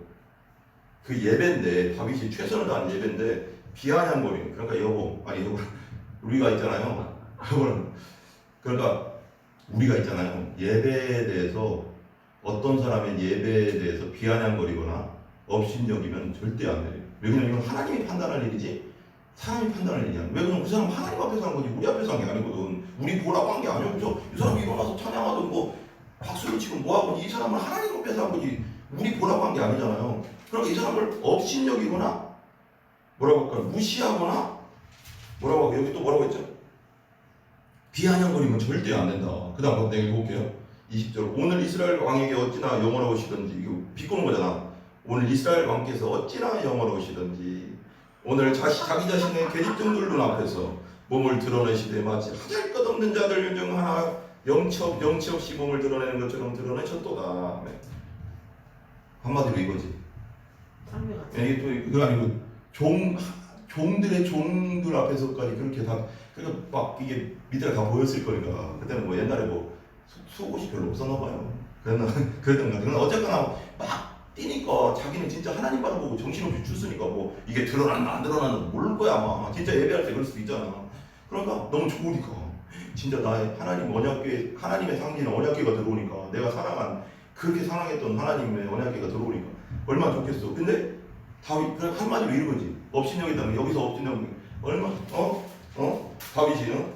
그 예배인데 다윗이 최선을 다한 예배인데 비아냥거리는 그러니까 여보 우리가 있잖아요. 그러니까 우리가 있잖아요. 예배에 대해서 어떤 사람의 예배에 대해서 비아냥거리거나 업신여기면 절대 안 돼요. 왜냐면 이건 하나님이 판단할 일이지 사람이 판단할 일이 아니야. 왜 그러면 그 사람 하나님 앞에서 한 거지 우리 앞에서 한 게 아니거든. 우리 보라고 한 게 아니고 그죠? 이 사람이 일어나서 찬양하든 뭐 박수를 치고 뭐하고 이 사람은 하나님 앞에서 한 거지 우리 보라고 한 게 아니잖아요. 그러니까 이 사람을 업신여기거나 뭐라고 할까 무시하거나 뭐라고 하고 여기 또 뭐라고 했죠? 비아냥거리면 절대 안 된다. 그 다음 내가 읽어볼게요. 20절 오늘 이스라엘 왕에게 어찌나 영원하시든지 이거 비꼬는 거잖아. 오늘 이스라엘 왕께서 어찌나 영원하시든지 오늘 자기 자신의 계집종들 눈앞에서 몸을 드러내시되 마치 하잘것없는 자들 중 하나 영치 없이 몸을 드러내는 것처럼 드러내셨도다. 네. 한마디로 이거지. 이게 또 그거 아니고 종들의 종들 앞에서까지 그렇게 다 그러니까 막 이게 밑에가 다 보였을 거니까 그때는 뭐 옛날에 뭐 속옷이 별로 없었나 봐요. 그랬던 것 같아요. 어쨌거나 막 뛰니까 자기는 진짜 하나님 바라 보고 정신없이 춤추니까 뭐 이게 드러났나 안 드러났나 모를 거야 아마. 진짜 예배할 때 그럴 수도 있잖아. 그러니까 너무 좋으니까 진짜 나의 하나님 언약궤 하나님의 상징은 언약궤가 들어오니까 내가 사랑한 그렇게 사랑했던 하나님의 언약궤가 들어오니까 얼마나 좋겠어. 근데 다윗 그냥 한마디로 이거지. 업신여기다는 여기서 업신여기 얼마 다윗이는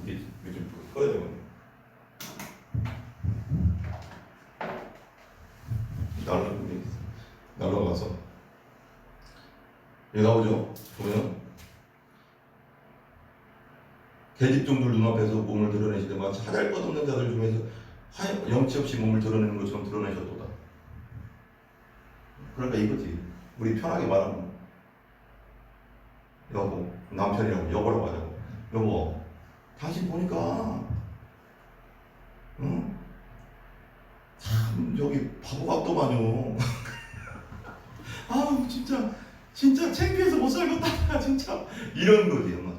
이게 좀 꺼야 되거든요. 날라가서 여기 나오죠. 보면 계집종들 눈앞에서 몸을 드러내시되 마치 하잘것없는 자들 중에서 영치 없이 몸을 드러내는 것처럼 드러내셨도다. 그러니까 이거지. 우리 편하게 말하면 여보 남편이라고 여보라고 하자고. 여보 당신 보니까 응? 참 저기 바보 같더만요. 아우 진짜 창피해서 못 살겠다. 진짜 이런 거지 엄마.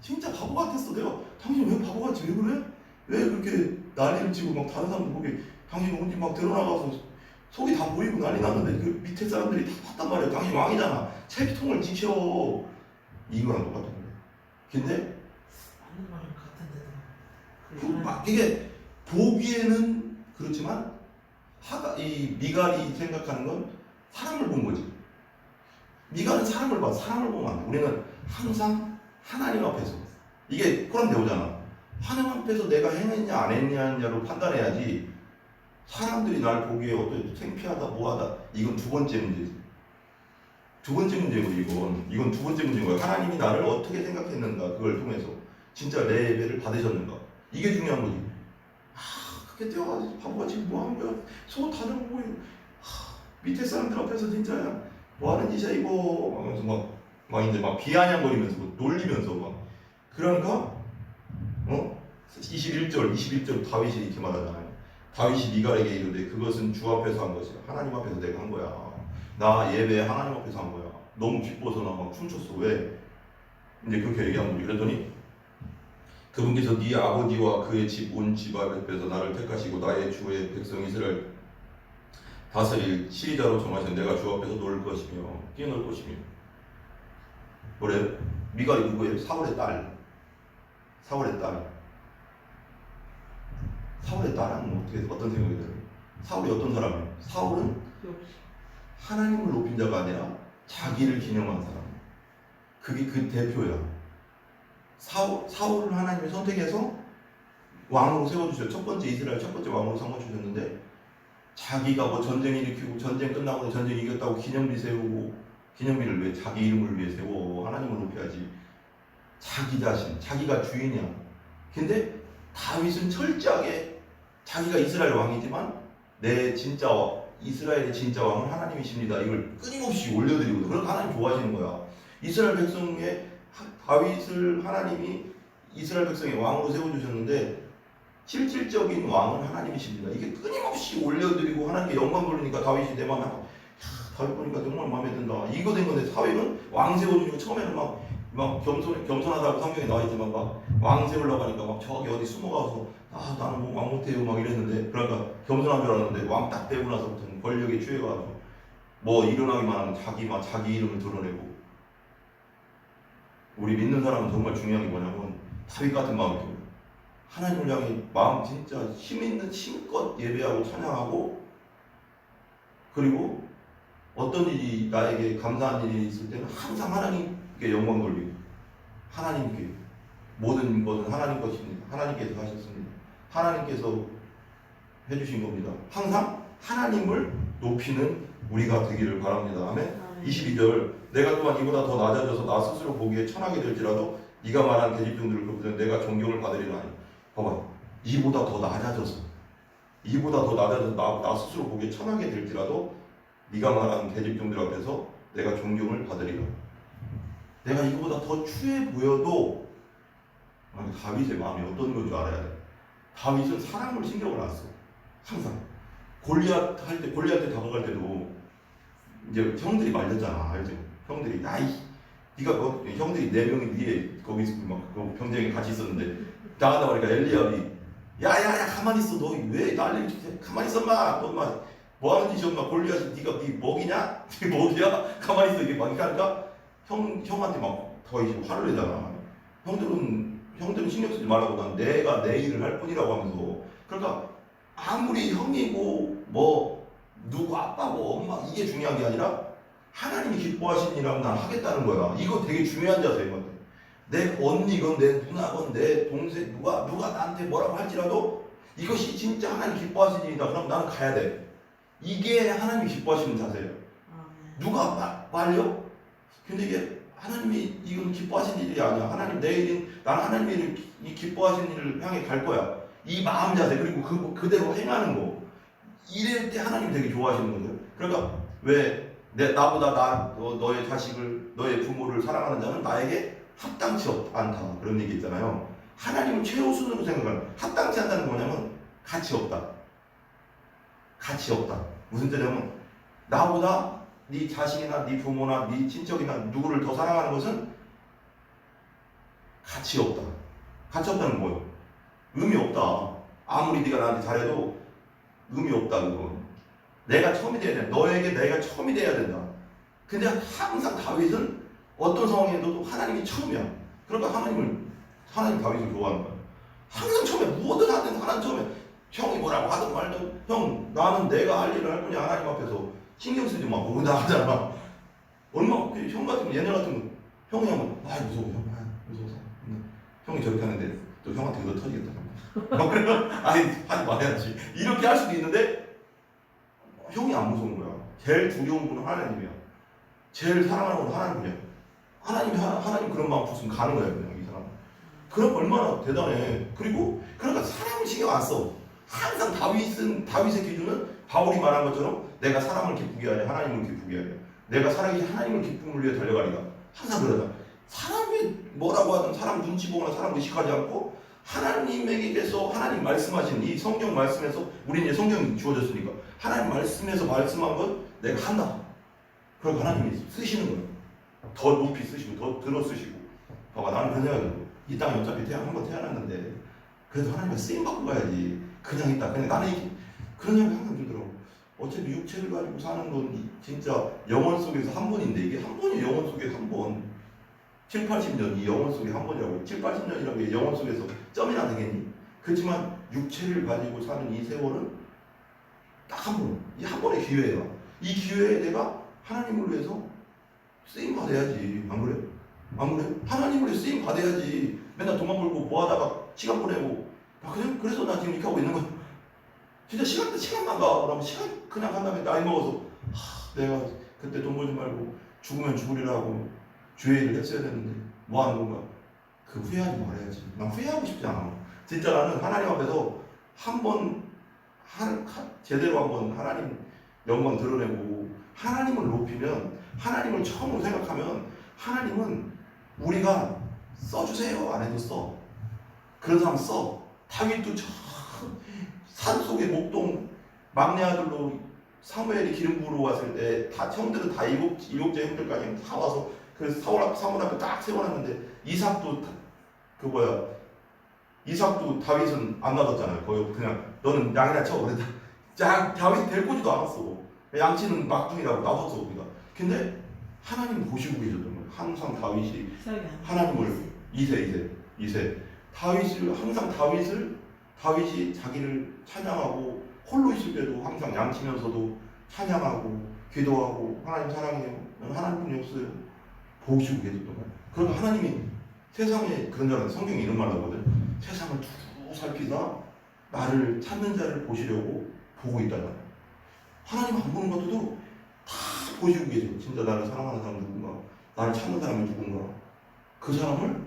진짜 바보 같았어. 내가 당신 왜 바보 같지? 왜 그래? 왜 그렇게 난리를 치고 막 다른 사람들 보기 당신 어디 막 드러나가서 속이 다 보이고 난리 났는데 그 밑에 사람들이 다 봤단 말이야. 당신 왕이잖아. 채비통을 지켜. 이거랑 똑같은 거야. 근데 맞는 말은 같은데도 이게 보기에는 그렇지만 이 미갈이 생각하는 건 사람을 본 거지. 미갈은 사람을 봐. 사람을 보면 안 돼. 우리는 항상 하나님 앞에서 이게 코란 배우잖아. 하나님 앞에서 내가 행했냐 안 했냐로 판단해야지. 사람들이 날 보기에 어떤 창피하다 뭐하다 이건 두 번째 문제지. 두 번째 문제고 이건 두 번째 문제인 거야. 하나님이 나를 어떻게 생각했는가 그걸 통해서 진짜 내 예배를 받으셨는가? 이게 중요한 거지. 그게 뛰어가지고 바보같이 뭐 하는 거야? 소 다녀보고 밑에 사람들 앞에서 진짜 뭐 하는 짓이야 이거 하면서 막 이제 막 비아냥거리면서 놀리면서 막 그러니까 21절 다윗이 이렇게 말하잖아요. 다윗이 미갈에게 이르되 그것은 주 앞에서 한 것이야. 하나님 앞에서 내가 한 거야. 나 예배 하나님 앞에서 한 거야. 너무 기뻐서 나 막 춤췄어. 왜? 이제 그렇게 얘기한 거지. 그랬더니 그분께서 네 아버지와 그의 집 온 집안 앞에서 나를 택하시고 나의 주의 백성 이스라엘 다스릴 치리자로 정하신 내가 주 앞에서 놀 것이며 뛰어놀 것이며 뭐래? 미갈이 누구예요? 사울의 딸. 사울의 딸은 어떤 생각이 들어요? 사울이 어떤 사람이에요? 사울은 하나님을 높인 자가 아니라 자기를 기념한 사람. 그게 그 대표야. 사울을 하나님이 선택해서 왕으로 세워주셨어요. 첫 번째 이스라엘 첫 번째 왕으로 삼아주셨는데 자기가 뭐 전쟁 일으키고 전쟁 끝나고 전쟁 이겼다고 기념비 세우고 기념비를 왜 자기 이름을 위해 세워? 하나님을 높여야지. 자기 자신, 자기가 주인이야. 근데 다윗은 철저하게 자기가 이스라엘 왕이지만 내 진짜 이스라엘의 진짜 왕은 하나님이십니다. 이걸 끊임없이 올려드리고 그러니까 하나님 좋아하시는 거야. 이스라엘 백성의 다윗을 하나님이 이스라엘 백성의 왕으로 세워주셨는데 실질적인 왕은 하나님이십니다. 이게 끊임없이 올려드리고 하나님께 영광 돌리니까 다윗이 내 마음에 다윗 보니까 정말 마음에 든다. 이거 된 건데 사회는 왕 세워주니까 처음에는 막 겸손하다고 성경에 나와있지만 막 왕 세우려고 하니까 막 저기 어디 숨어가서 나는 뭐 왕 못해요 막 이랬는데 그러니까 겸손한 줄 알았는데 왕 딱 되고 나서부터는 권력에 취해가지고 뭐 일어나기만 하면 자기 이름을 드러내고 우리 믿는 사람은 정말 중요한 게 뭐냐면 다윗 같은 마음이 듭니다. 하나님을 향해 마음 진짜 힘있는 힘껏 예배하고 찬양하고 그리고 어떤 일이 나에게 감사한 일이 있을 때는 항상 하나님께 영광 돌리고 하나님께 모든 것은 하나님 것입니다. 하나님께서 하셨습니다. 하나님께서 해주신 겁니다. 항상 하나님을 높이는 우리가 되기를 바랍니다. 아멘. 22절 내가 또한 이보다 더 낮아져서 나 스스로 보기에 천하게 될지라도 네가 말한 계집종들을 그보다 내가 존경을 받으리라 하니 봐봐 이보다 더 낮아져서 나 스스로 보기에 천하게 될지라도 네가 말한 계집종들 앞에서 내가 존경을 받으리라. 내가 이거보다 더 추해 보여도 다윗의 마음이 어떤 건 줄 알아야 돼. 다윗은 사람을 신경을 안 써. 항상 골리앗한테 다가갈 때도 이제 형들이 말렸잖아, 알죠? 형들이 네가 형들이 4명이 위에 거기 막 그 경쟁에 같이 있었는데 나가다 보니까 엘리압이 야야야 가만히 있어 너 왜 난리 가만히 있어 마 너 막 뭐 하는 짓이 없나 골리앗이 네가 네 먹이냐? 네 먹이야? 가만히 있어 이게 막 하니까 형한테 막 더 이제 화를 내잖아. 형들은 신경 쓰지 말라고 난 내가 내 일을 할 뿐이라고 하면서 그러니까 아무리 형이고 뭐 누구 아빠고 엄마 이게 중요한 게 아니라 하나님이 기뻐하신 일이라면 난 하겠다는 거야. 이거 되게 중요한 자세인 내 언니건 내 누나건 내 동생 누가 나한테 뭐라고 할지라도 이것이 진짜 하나님 기뻐하신 일이다. 그럼 나는 가야 돼. 이게 하나님이 기뻐하시는 자세예요. 누가 말려? 근데 이게 하나님이 이건 기뻐하신 일이 아니야. 나는 하나님이 기뻐하신 일을 향해 갈 거야. 이 마음 자세 그리고 그대로 행하는 거. 이럴 때 하나님 되게 좋아하시는 거죠. 그러니까 왜 나보다 너의 자식을 너의 부모를 사랑하는 자는 나에게 합당치 않다 그런 얘기 있잖아요. 하나님을 최우선으로 생각하는 합당치 않다는 게 뭐냐면 가치 없다. 무슨 뜻이냐면 나보다 네 자식이나 네 부모나 네 친척이나 누구를 더 사랑하는 것은 가치 없다. 가치 없다는 건 뭐예요? 의미 없다. 아무리 네가 나한테 잘해도 의미 없다 그건. 내가 처음이 돼야 된다. 너에게 내가 처음이 돼야 된다. 근데 항상 다윗은 어떤 상황에도 하나님이 처음이야. 그러니까 하나님 다윗을 좋아하는 거야. 항상 처음에 뭐든 하든 하나님 처음에 형이 뭐라고 하든 말든 형 나는 내가 할 일을 할 뿐이야. 하나님 앞에서 신경 쓰지 마. 모른다 하잖아. 형 같은 거 얘네 같은 거 형이 하면 무서워 무서워서 형이 저렇게 하는데 또 형한테 이거 터지겠다. 그러면 하지 말아야지. 이렇게 할 수도 있는데 형이 안 무서운 거야. 제일 두려운 분은 하나님이야. 제일 사랑하는 분은 하나님이야. 하나님 그런 마음 없으면 가는 거야 그냥 이 사람. 그럼 얼마나 대단해. 그리고 그러니까 사람을 신경 안 써. 항상 다윗의 기준은 바울이 말한 것처럼 내가 사람을 기쁘게 하냐 하나님을 기쁘게 하냐. 내가 살아계신 하나님을 기쁨을 위해 달려가리라. 항상 그러다. 사람이 뭐라고 하든 사람 눈치 보거나 사람 의식하지 않고 하나님에게서 하나님 말씀하신 이 성경 말씀에서 우리는 이제 성경이 주어졌으니까 하나님 말씀에서 말씀한 것 내가 한다. 그럼 하나님이 쓰시는 거예요. 더 높이 쓰시고 더 들어 쓰시고. 봐봐 나는 그런 생각이 들어. 이 땅에 어차피 한번 태어났는데 그래도 하나님과 쓰임 받고 가야지. 그냥 있다. 그냥 나는 그런 생각이 항상 들더라고. 어차피 육체를 가지고 사는 건 진짜 영혼 속에서 한 번인데 이게 한 번이 영혼 속에 한 번. 7, 80년 이 영혼 속에 한 번이라고. 7, 80년이라고 게 영혼 속에서 점이나 되겠니? 그렇지만 육체를 가지고 사는 이 세월은 딱 한 번. 이 한 번의 기회야. 이 기회에 내가 하나님을 위해서 쓰임 받아야지. 안 그래? 안 그래? 하나님을 위해 쓰임 받아야지. 맨날 돈만 벌고 뭐 하다가 시간 보내고 그냥 그래서 나 지금 이렇게 하고 있는 거야. 진짜 시간만 가. 그러면 시간 그냥 간 다음에 나이 먹어서 내가 그때 돈 벌지 말고 죽으면 죽으리라고 주의 일을 했어야 되는데 뭐 하는 건가? 그 후회하지 말아야지. 난 후회하고 싶지 않아. 진짜 나는 하나님 앞에서 한번 제대로 한번 하나님 영광 드러내고 하나님을 높이면 하나님을 처음으로 생각하면 하나님은 우리가 써주세요 안 해도 써. 그런 사람 써. 다윗도 산 속에 목동 막내 아들로 사무엘이 기름 부으러 왔을 때 다 형들은 다 일곱째 형들까지 다 와서 그 사물 앞에 딱 세워놨는데 이삭도 다윗은 안 놔뒀잖아요. 거의 그냥 너는 양이나 쳐. 그랬다. 다윗 데리고지도 않았어. 양치는 막둥이라고 놔뒀어 우리가. 근데 하나님 보시고 계셨던 거예요. 항상 다윗이 하나님을 이세 다윗을 항상 다윗이 자기를 찬양하고 홀로 있을 때도 항상 양치면서도 찬양하고 기도하고 하나님 사랑해요. 하나님뿐이 없어요. 보시고 계셨던 거예요. 그러면 하나님이 세상에 그런 줄 알았는데 성경이 이런 말 하거든. 세상을 쭉 살피다 나를 찾는 자를 보시려고 보고 있다는. 하나님 안 보는 것도 다 보시고 계셔. 진짜 나를 사랑하는 사람이 누군가, 나를 찾는 사람이 누군가. 그 사람을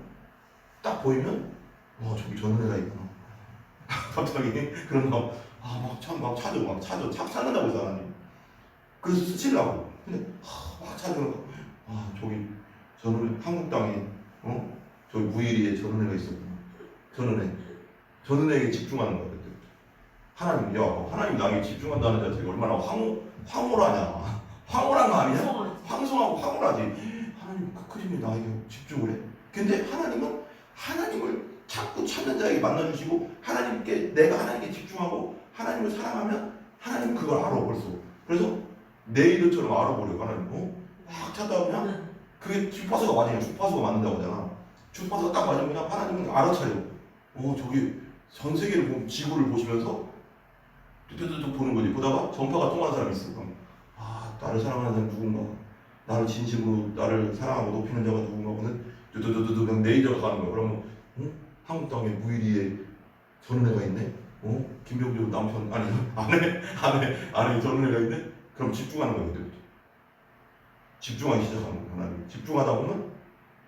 딱 보이면 저기 저런 애가 있구나. 갑자기 그런 막 찾는다고 해서 하나님. 그래서 스치려고. 근데 막 찾으면 저기 저는 한국 땅에 저기 무일이에 저런 애가 있었구나. 저런 애에게 집중하는 거야. 그때. 하나님 나에게 집중한다는 자체가 얼마나 황홀하냐. 황홀한 거 아니야? 황송하고 황홀하지. 하나님 그 크림이 나에게 집중을 해. 근데 하나님은 하나님을 자꾸 찾는 자에게 만나주시고 내가 하나님께 집중하고 하나님을 사랑하면 하나님은 그걸 알아 벌써. 그래서 내 이름처럼 알아버려. 하나님 막 찾다 보면 그게 주파수가 맞으냐. 주파수가 맞는다고 하잖아. 주파수가 딱 맞으면 하나님은 알아차려. 저기 전 세계를 보면 지구를 보시면서 뚜뚜뚜 보는 거지. 보다가 전파가 통하는 사람이 있어. 그럼 나를 사랑하는 사람이 누군가, 나를 진심으로 나를 사랑하고 높이는 자가 누군가 보는 뚜뚜뚜뚜 그냥 레이저가 가는 거야. 그러면 한국 땅에 무일이에 저런 애가 있네. 김병주 남편 아내 저런 애가 있네. 그럼 집중하는 거야. 그때부터 집중하기 시작하는 거야. 하나님 집중하다 보면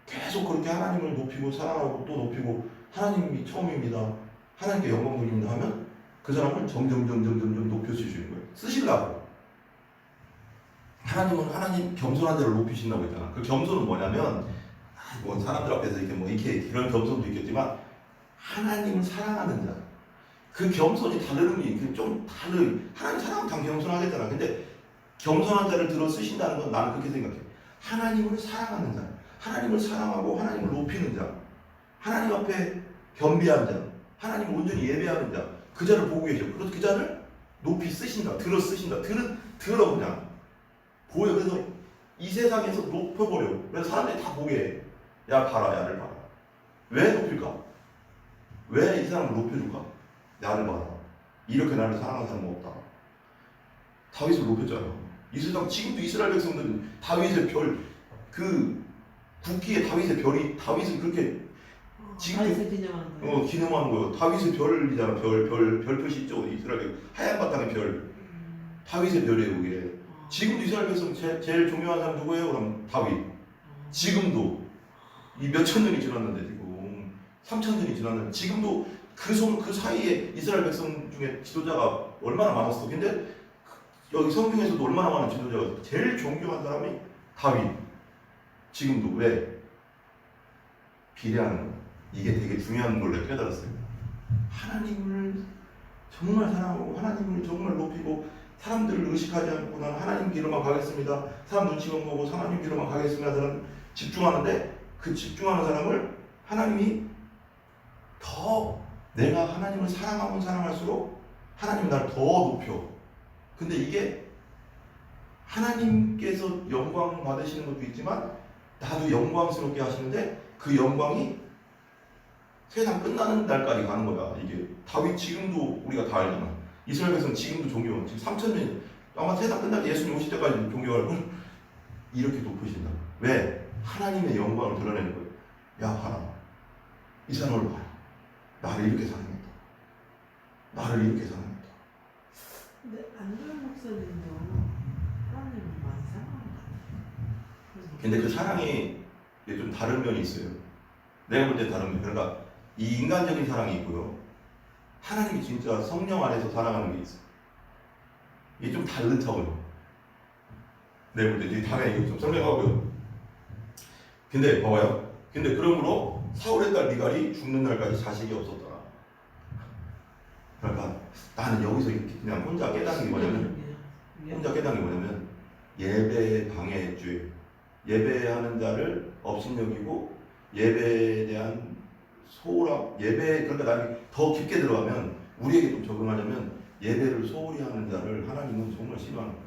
계속 그렇게 하나님을 높이고 사랑하고 또 높이고 하나님이 처음입니다. 하나님께 영광 돌립니다 하면 그 사람을 점점 높여주시는 거예요. 쓰시려고. 하나님은 하나님 겸손한 자를 높이신다고 했잖아. 그 겸손은 뭐냐면 사람들 앞에서 이렇게 그런 겸손도 있겠지만 하나님을 사랑하는 자. 그 겸손이 다름이 좀 다른. 하나님 사랑하면 다 겸손하겠잖아. 근데 겸손한 자를 들어 쓰신다는 건 나는 그렇게 생각해. 하나님을 사랑하는 자, 하나님을 사랑하고 하나님을 높이는 자, 하나님 앞에 겸비한 자, 하나님을 온전히 예배하는 자, 그 자를 보고 계셔. 그래서 그 자를 높이 쓰신다, 들어 쓰신다, 들어 그냥 보여. 그래서 이 세상에서 높여버려. 그래서 사람들이 다 보게 해. 야 봐라, 야를 봐라. 왜 높일까? 왜 이 사람을 높여줄까? 나를 봐라. 이렇게 나를 사랑하는 사람은 없다. 다윗을 높였잖아. 이 세상 지금도 이스라엘 백성들은 다윗의 별, 그 국기에 다윗의 별이 다윗을 그렇게 다윗을 기념하는 거예요. 기념하는 거예요. 다윗의 별이잖아. 별 표시 있죠. 이스라엘 하얀 바탕의 별. 다윗의 별이에요, 그게. 지금도 이스라엘 백성 제일 중요한 사람 누구예요? 그럼 다윗. 지금도 이 몇천 년이 지났는데 지금 3,000년이 지났는데 지금도 그 사이에 이스라엘 백성 중에 지도자가 얼마나 많았어. 근데 여기 성경에서도 얼마나 많은 지도자가 있어. 제일 존경한 사람이 다윗. 지금도 왜? 비례하는 거야. 이게 되게 중요한 걸 내가 깨달았어요. 하나님을 정말 사랑하고 하나님을 정말 높이고 사람들을 의식하지 않고 나는 하나님 길로만 가겠습니다. 사람 눈치만 보고 하나님 길로만 가겠습니다. 저는 집중하는데 그 집중하는 사람을 하나님이 더 내가 하나님을 사랑하면 사랑할수록 하나님이 나를 더 높여. 근데 이게 하나님께서 영광 받으시는 것도 있지만 나도 영광스럽게 하시는데 그 영광이 세상 끝나는 날까지 가는 거야. 이게 다윗 지금도 우리가 다 알잖아. 이스라엘 백성 지금도 존경해. 지금 3,000년 아마 세상 끝날 때 예수님 오실 때까지 존경할 걸 이렇게 높으신다. 왜? 하나님의 영광을 드러내는 거예요. 야 봐라. 이 사람을 봐라. 나를 이렇게 사랑했다. 나를 이렇게 사랑했다. 근데 안도현 목사님도 하나님을 많이 사랑하는 것 같아요. 근데 그 사랑이 좀 다른 면이 있어요. 내가 볼 때 다른 면. 그러니까 이 인간적인 사랑이 있고요. 하나님이 진짜 성령 안에서 사랑하는 게 있어요. 이게 좀 다른 차원. 내가 볼 때 당연히 이거 좀 설명하고요. 근데 봐봐요. 근데 그러므로 사울의 딸 미갈이 죽는 날까지 자식이 없었더라. 그러니까 나는 여기서 이렇게 그냥 혼자 깨닫는 게 뭐냐면 예배에 방해죄, 예배하는 자를 업신여기고 예배에 대한 소홀함, 예배. 그러니까 나는 더 깊게 들어가면 우리에게 좀 적용하자면 예배를 소홀히 하는 자를 하나님은 정말 싫어하는 거예요.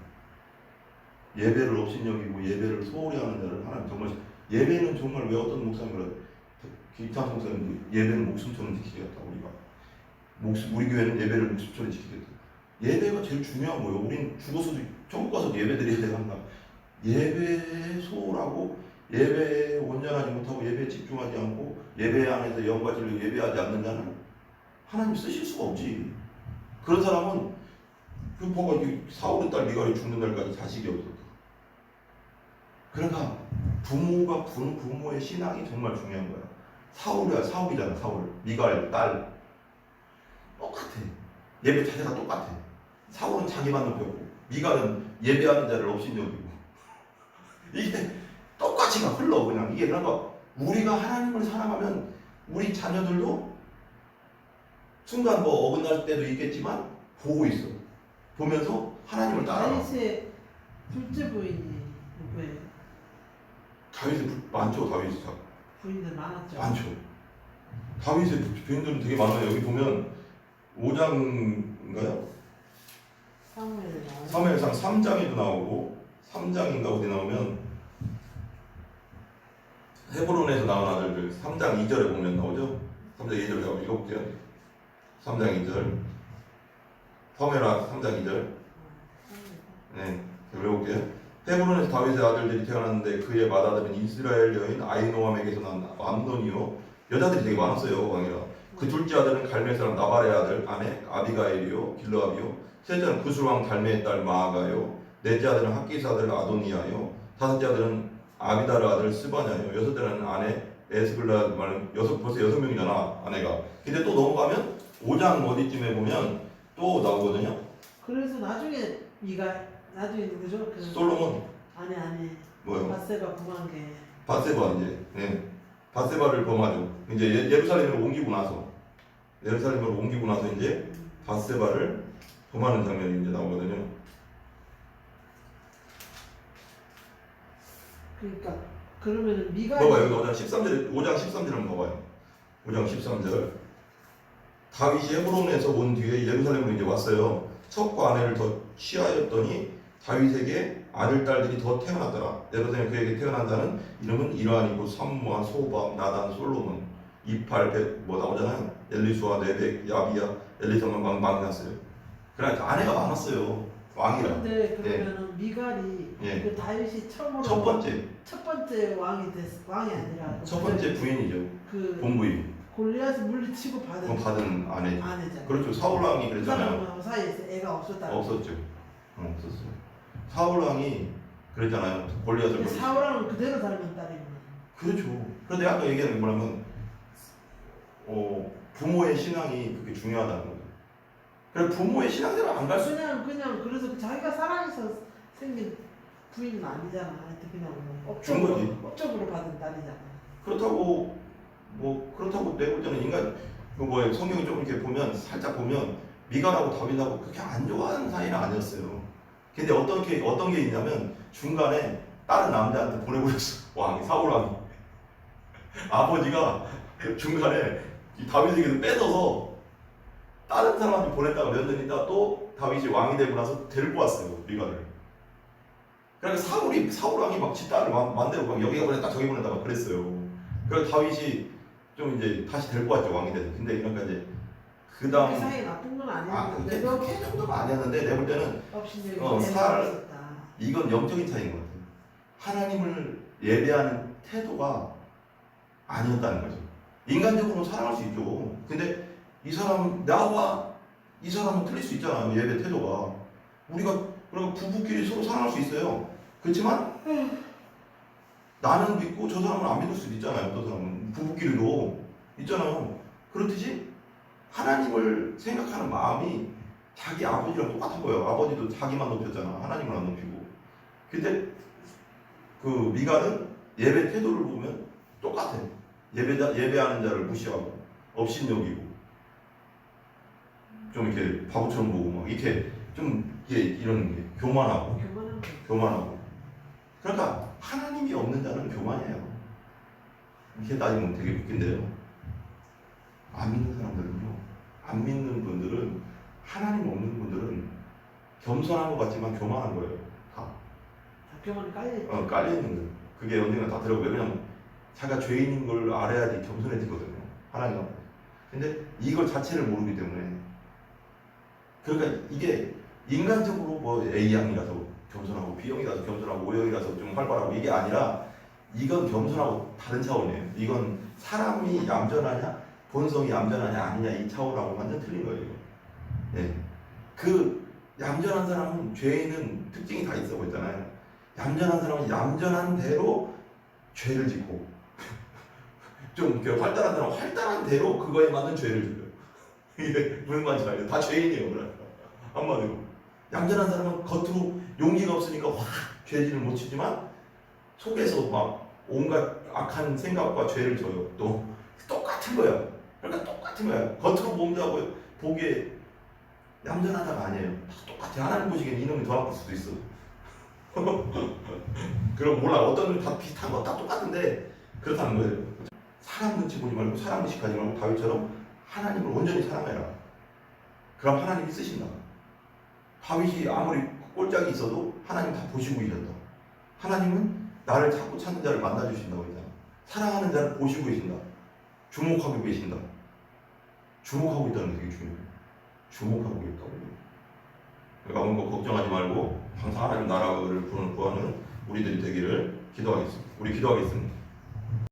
예배를 업신여기고 예배를 소홀히 하는 자를 하나님 정말 예배는 정말 왜 어떤 목사님을 기타 목사님도 예배는 목숨처럼 지키겠다. 우리 교회는 예배를 목숨처럼 지키겠다. 예배가 제일 중요한 거예요. 우린 죽어서도 천국 가서 예배 드려야 되는가. 예배에 소홀하고 예배에 온전하지 못하고 예배에 집중하지 않고 예배 안에서 영과 진리로 예배하지 않는 자는 하나님 쓰실 수가 없지. 그런 사람은 그 보고 사울의 딸 미갈이 죽는 날까지 자식이 없었다. 그러니까 부모가 부모의 신앙이 정말 중요한 거야. 사울이잖아. 사울. 미갈 딸 똑같아. 예배 자세가 똑같아. 사울은 자기만 높였고 미갈은 예배하는 자를 업신여기고 이게 똑같이 흘러 그냥. 이게 그러니까 우리가 하나님을 사랑하면 우리 자녀들도 순간 뭐 어긋날 때도 있겠지만 보고 있어. 보면서 하나님을 따라가. 다윗의 둘째 부인이 누구예요? 다윗의 많죠. 다윗이 부인들 많았죠. 많죠. 다윗의 부인들은 되게 많아요. 여기 보면 5장인가요? 사무엘상 3장에도 나오고 3장인가 어디 나오면 헤브론에서 나온 아들들 3장 2절에 보면 나오죠. 3장 2절 제가 읽어볼게요. 3장 2절 사무엘하 3장 2절 네, 외워볼게요. 헤브론에서 다윗의 아들들이 태어났는데 그의 맏아들은 이스라엘 여인 아히노암에게서 난 암논이요. 여자들이 되게 많았어요. 왕이라. 그 둘째 아들은 갈멜 사람 나발의 아들 아내 아비가일이요 길르압이요. 셋째는 구술왕 달메의 딸 마아가요. 넷째 아들은 학기스 아들 아도니아요. 다섯째 아들은 아비다르 아들 스바냐요. 여섯째는 아내 에스글라 말은 벌써 6명이잖아 아내가. 근데 또 넘어가면 5장 어디쯤에 보면 또 나오거든요. 그래서 나중에 나중에 누구죠? 그 솔로몬. 아니 뭐요? 바세바 범한 게 바세바 이제. 네. 바세바를 범하죠. 이제 예루살렘으로 옮기고 나서 이제 바세바를 범하는 장면이 이제 나오거든요. 그러니까 그러면은 미갈이 봐봐요. 여기 5장 13절 한번 봐봐요. 5장 13절. 다윗이 헤브론에서 온 뒤에 예루살렘으로 이제 왔어요. 첩과 아내를 더 취하였더니 다윗에게 아들 딸들이 더 태어났더라. 예루살렘 그에게 태어난 자는 이름은 이란이고 삼무아 소바 나단 솔로몬 이팔 뭐 나오잖아요. 엘리수아 네벡 야비야 엘리사만 막 났어요. 그러니까 아내가 많았어요. 왕이라. 근데 그러면은 미갈이 예. 그 다윗이 처음으로 첫 번째 왕이 아니라 첫 번째 부인이죠. 그 본부인. 골리앗을 물리치고 받은 아내잖아요. 그렇죠. 사울 왕이 그 그랬잖아요. 사람 사이에서 애가 없었다. 없었죠. 없었어요. 사울 왕이 그랬잖아요. 골리앗을 사울 왕은 그대로 닮은 딸이구나. 그렇죠. 그런데 아까 얘기한 게 뭐냐면 부모의 신앙이 그렇게 중요하다는 거죠. 그래서 부모의 신앙대로 안 갈 수. 그냥 그래서 자기가 사랑해서 생긴 부인은 아니잖아. 하여튼 그냥 뭐 준 거지. 업적으로 받은 딸이잖아. 그렇다고 내볼 때는 인간 그 뭐예요? 성경이 좀 이렇게 보면 살짝 보면 미갈하고 다윗하고 그렇게 안 좋아하는 사이는 아니었어요. 근데 어떤 게 있냐면 중간에 다른 남자한테 보내버렸어. 왕이 사울 왕이 아버지가 중간에 이 다윗에게서 뺏어서 다른 사람한테 보냈다가 몇 년 있다 또 다윗이 왕이 되고 나서 데리고 왔어요 미갈을. 그러니까 사울 왕이 막 지 딸을 만대고 막 여기가 보냈다 저기 보냈다 막 그랬어요. 그래서 다윗이 좀 이제 다시 데리고 왔죠 왕이 돼서. 근데 그러니까 이제 그 다음 그 사이 나쁜 건 아니었는데 그렇게 정도는 아니었는데 내가 볼 때는 이건 영적인 차이인 것 같아요. 하나님을 예배하는 태도가 아니었다는 거죠. 인간적으로 사랑할 수 있죠. 근데 이 사람 나와 이 사람은 틀릴 수 있잖아요. 예배 태도가 우리가 그럼 부부끼리 서로 사랑할 수 있어요. 그렇지만 나는 믿고 저 사람은 안 믿을 수도 있잖아요. 어떤 사람은 부부끼리도 있잖아요. 그렇듯이 하나님을 생각하는 마음이 자기 아버지랑 똑같은 거예요. 아버지도 자기만 높였잖아. 하나님을 안 높이고. 근데 그 미갈은 예배 태도를 보면 똑같아. 예배하는 자를 무시하고 업신여기고 좀 이렇게 바보처럼 보고 막 이렇게 좀 이런 게 교만하고. 그러니까 하나님이 없는 자는 교만이에요. 이렇게 따지면 되게 웃긴데요. 안 믿는 사람들은요, 안 믿는 분들은 하나님 없는 분들은 겸손한 것 같지만 교만한 거예요. 다 교만이 깔려있지. 깔려 있는 거예요. 그게 언젠가 다 들어가요. 왜냐면 자기가 죄인인 걸 알아야지 겸손해지거든요. 하나님 앞에. 근데 이걸 자체를 모르기 때문에 그러니까 이게 인간적으로 뭐 A형이라서 겸손하고 B형이라서 겸손하고 O형이라서 좀 활발하고 이게 아니라 이건 겸손하고 다른 차원이에요. 이건 사람이 얌전하냐 본성이 얌전하냐 아니냐 이 차원하고 완전 틀린 거예요. 네. 그 얌전한 사람은 죄인은 특징이 다 있어 보이잖아요. 얌전한 사람은 얌전한 대로 죄를 짓고 좀 활달한 사람은 활달한 대로 그거에 맞는 죄를 짓고요. 이게 무슨 말인지 알죠? 다 죄인이에요. 그러니까 한마디로 얌전한 사람은 겉으로 용기가 없으니까 확 죄질을 못 치지만 속에서 막 온갖 악한 생각과 죄를 져요. 또 똑같은 거야. 그러니까 똑같은 거야. 겉으로 몸자고 보기에 얌전하다가 아니에요. 다 똑같아. 하나님 보시기엔 이놈이 더 아플 수도 있어. 그럼 몰라. 어떤 놈이 다 비슷한 거 다 똑같은데 그렇다는 거예요. 사람 눈치 보지 말고 사람 의식하지 말고 다윗처럼 하나님을 온전히 사랑해라. 그럼 하나님이 쓰신다. 다윗이 아무리 꼴짝이 있어도 하나님 다 보시고 계신다. 하나님은 나를 자꾸 찾는 자를 만나주신다고 했잖아. 사랑하는 자를 보시고 계신다. 주목하고 계신다. 주목하고 있다는 게 되게 중요해요. 주목하고 있다고. 그러니까 아무 거 걱정하지 말고 항상 하나님 나라를 구하는 우리들이 되기를 기도하겠습니다. 우리 기도하겠습니다.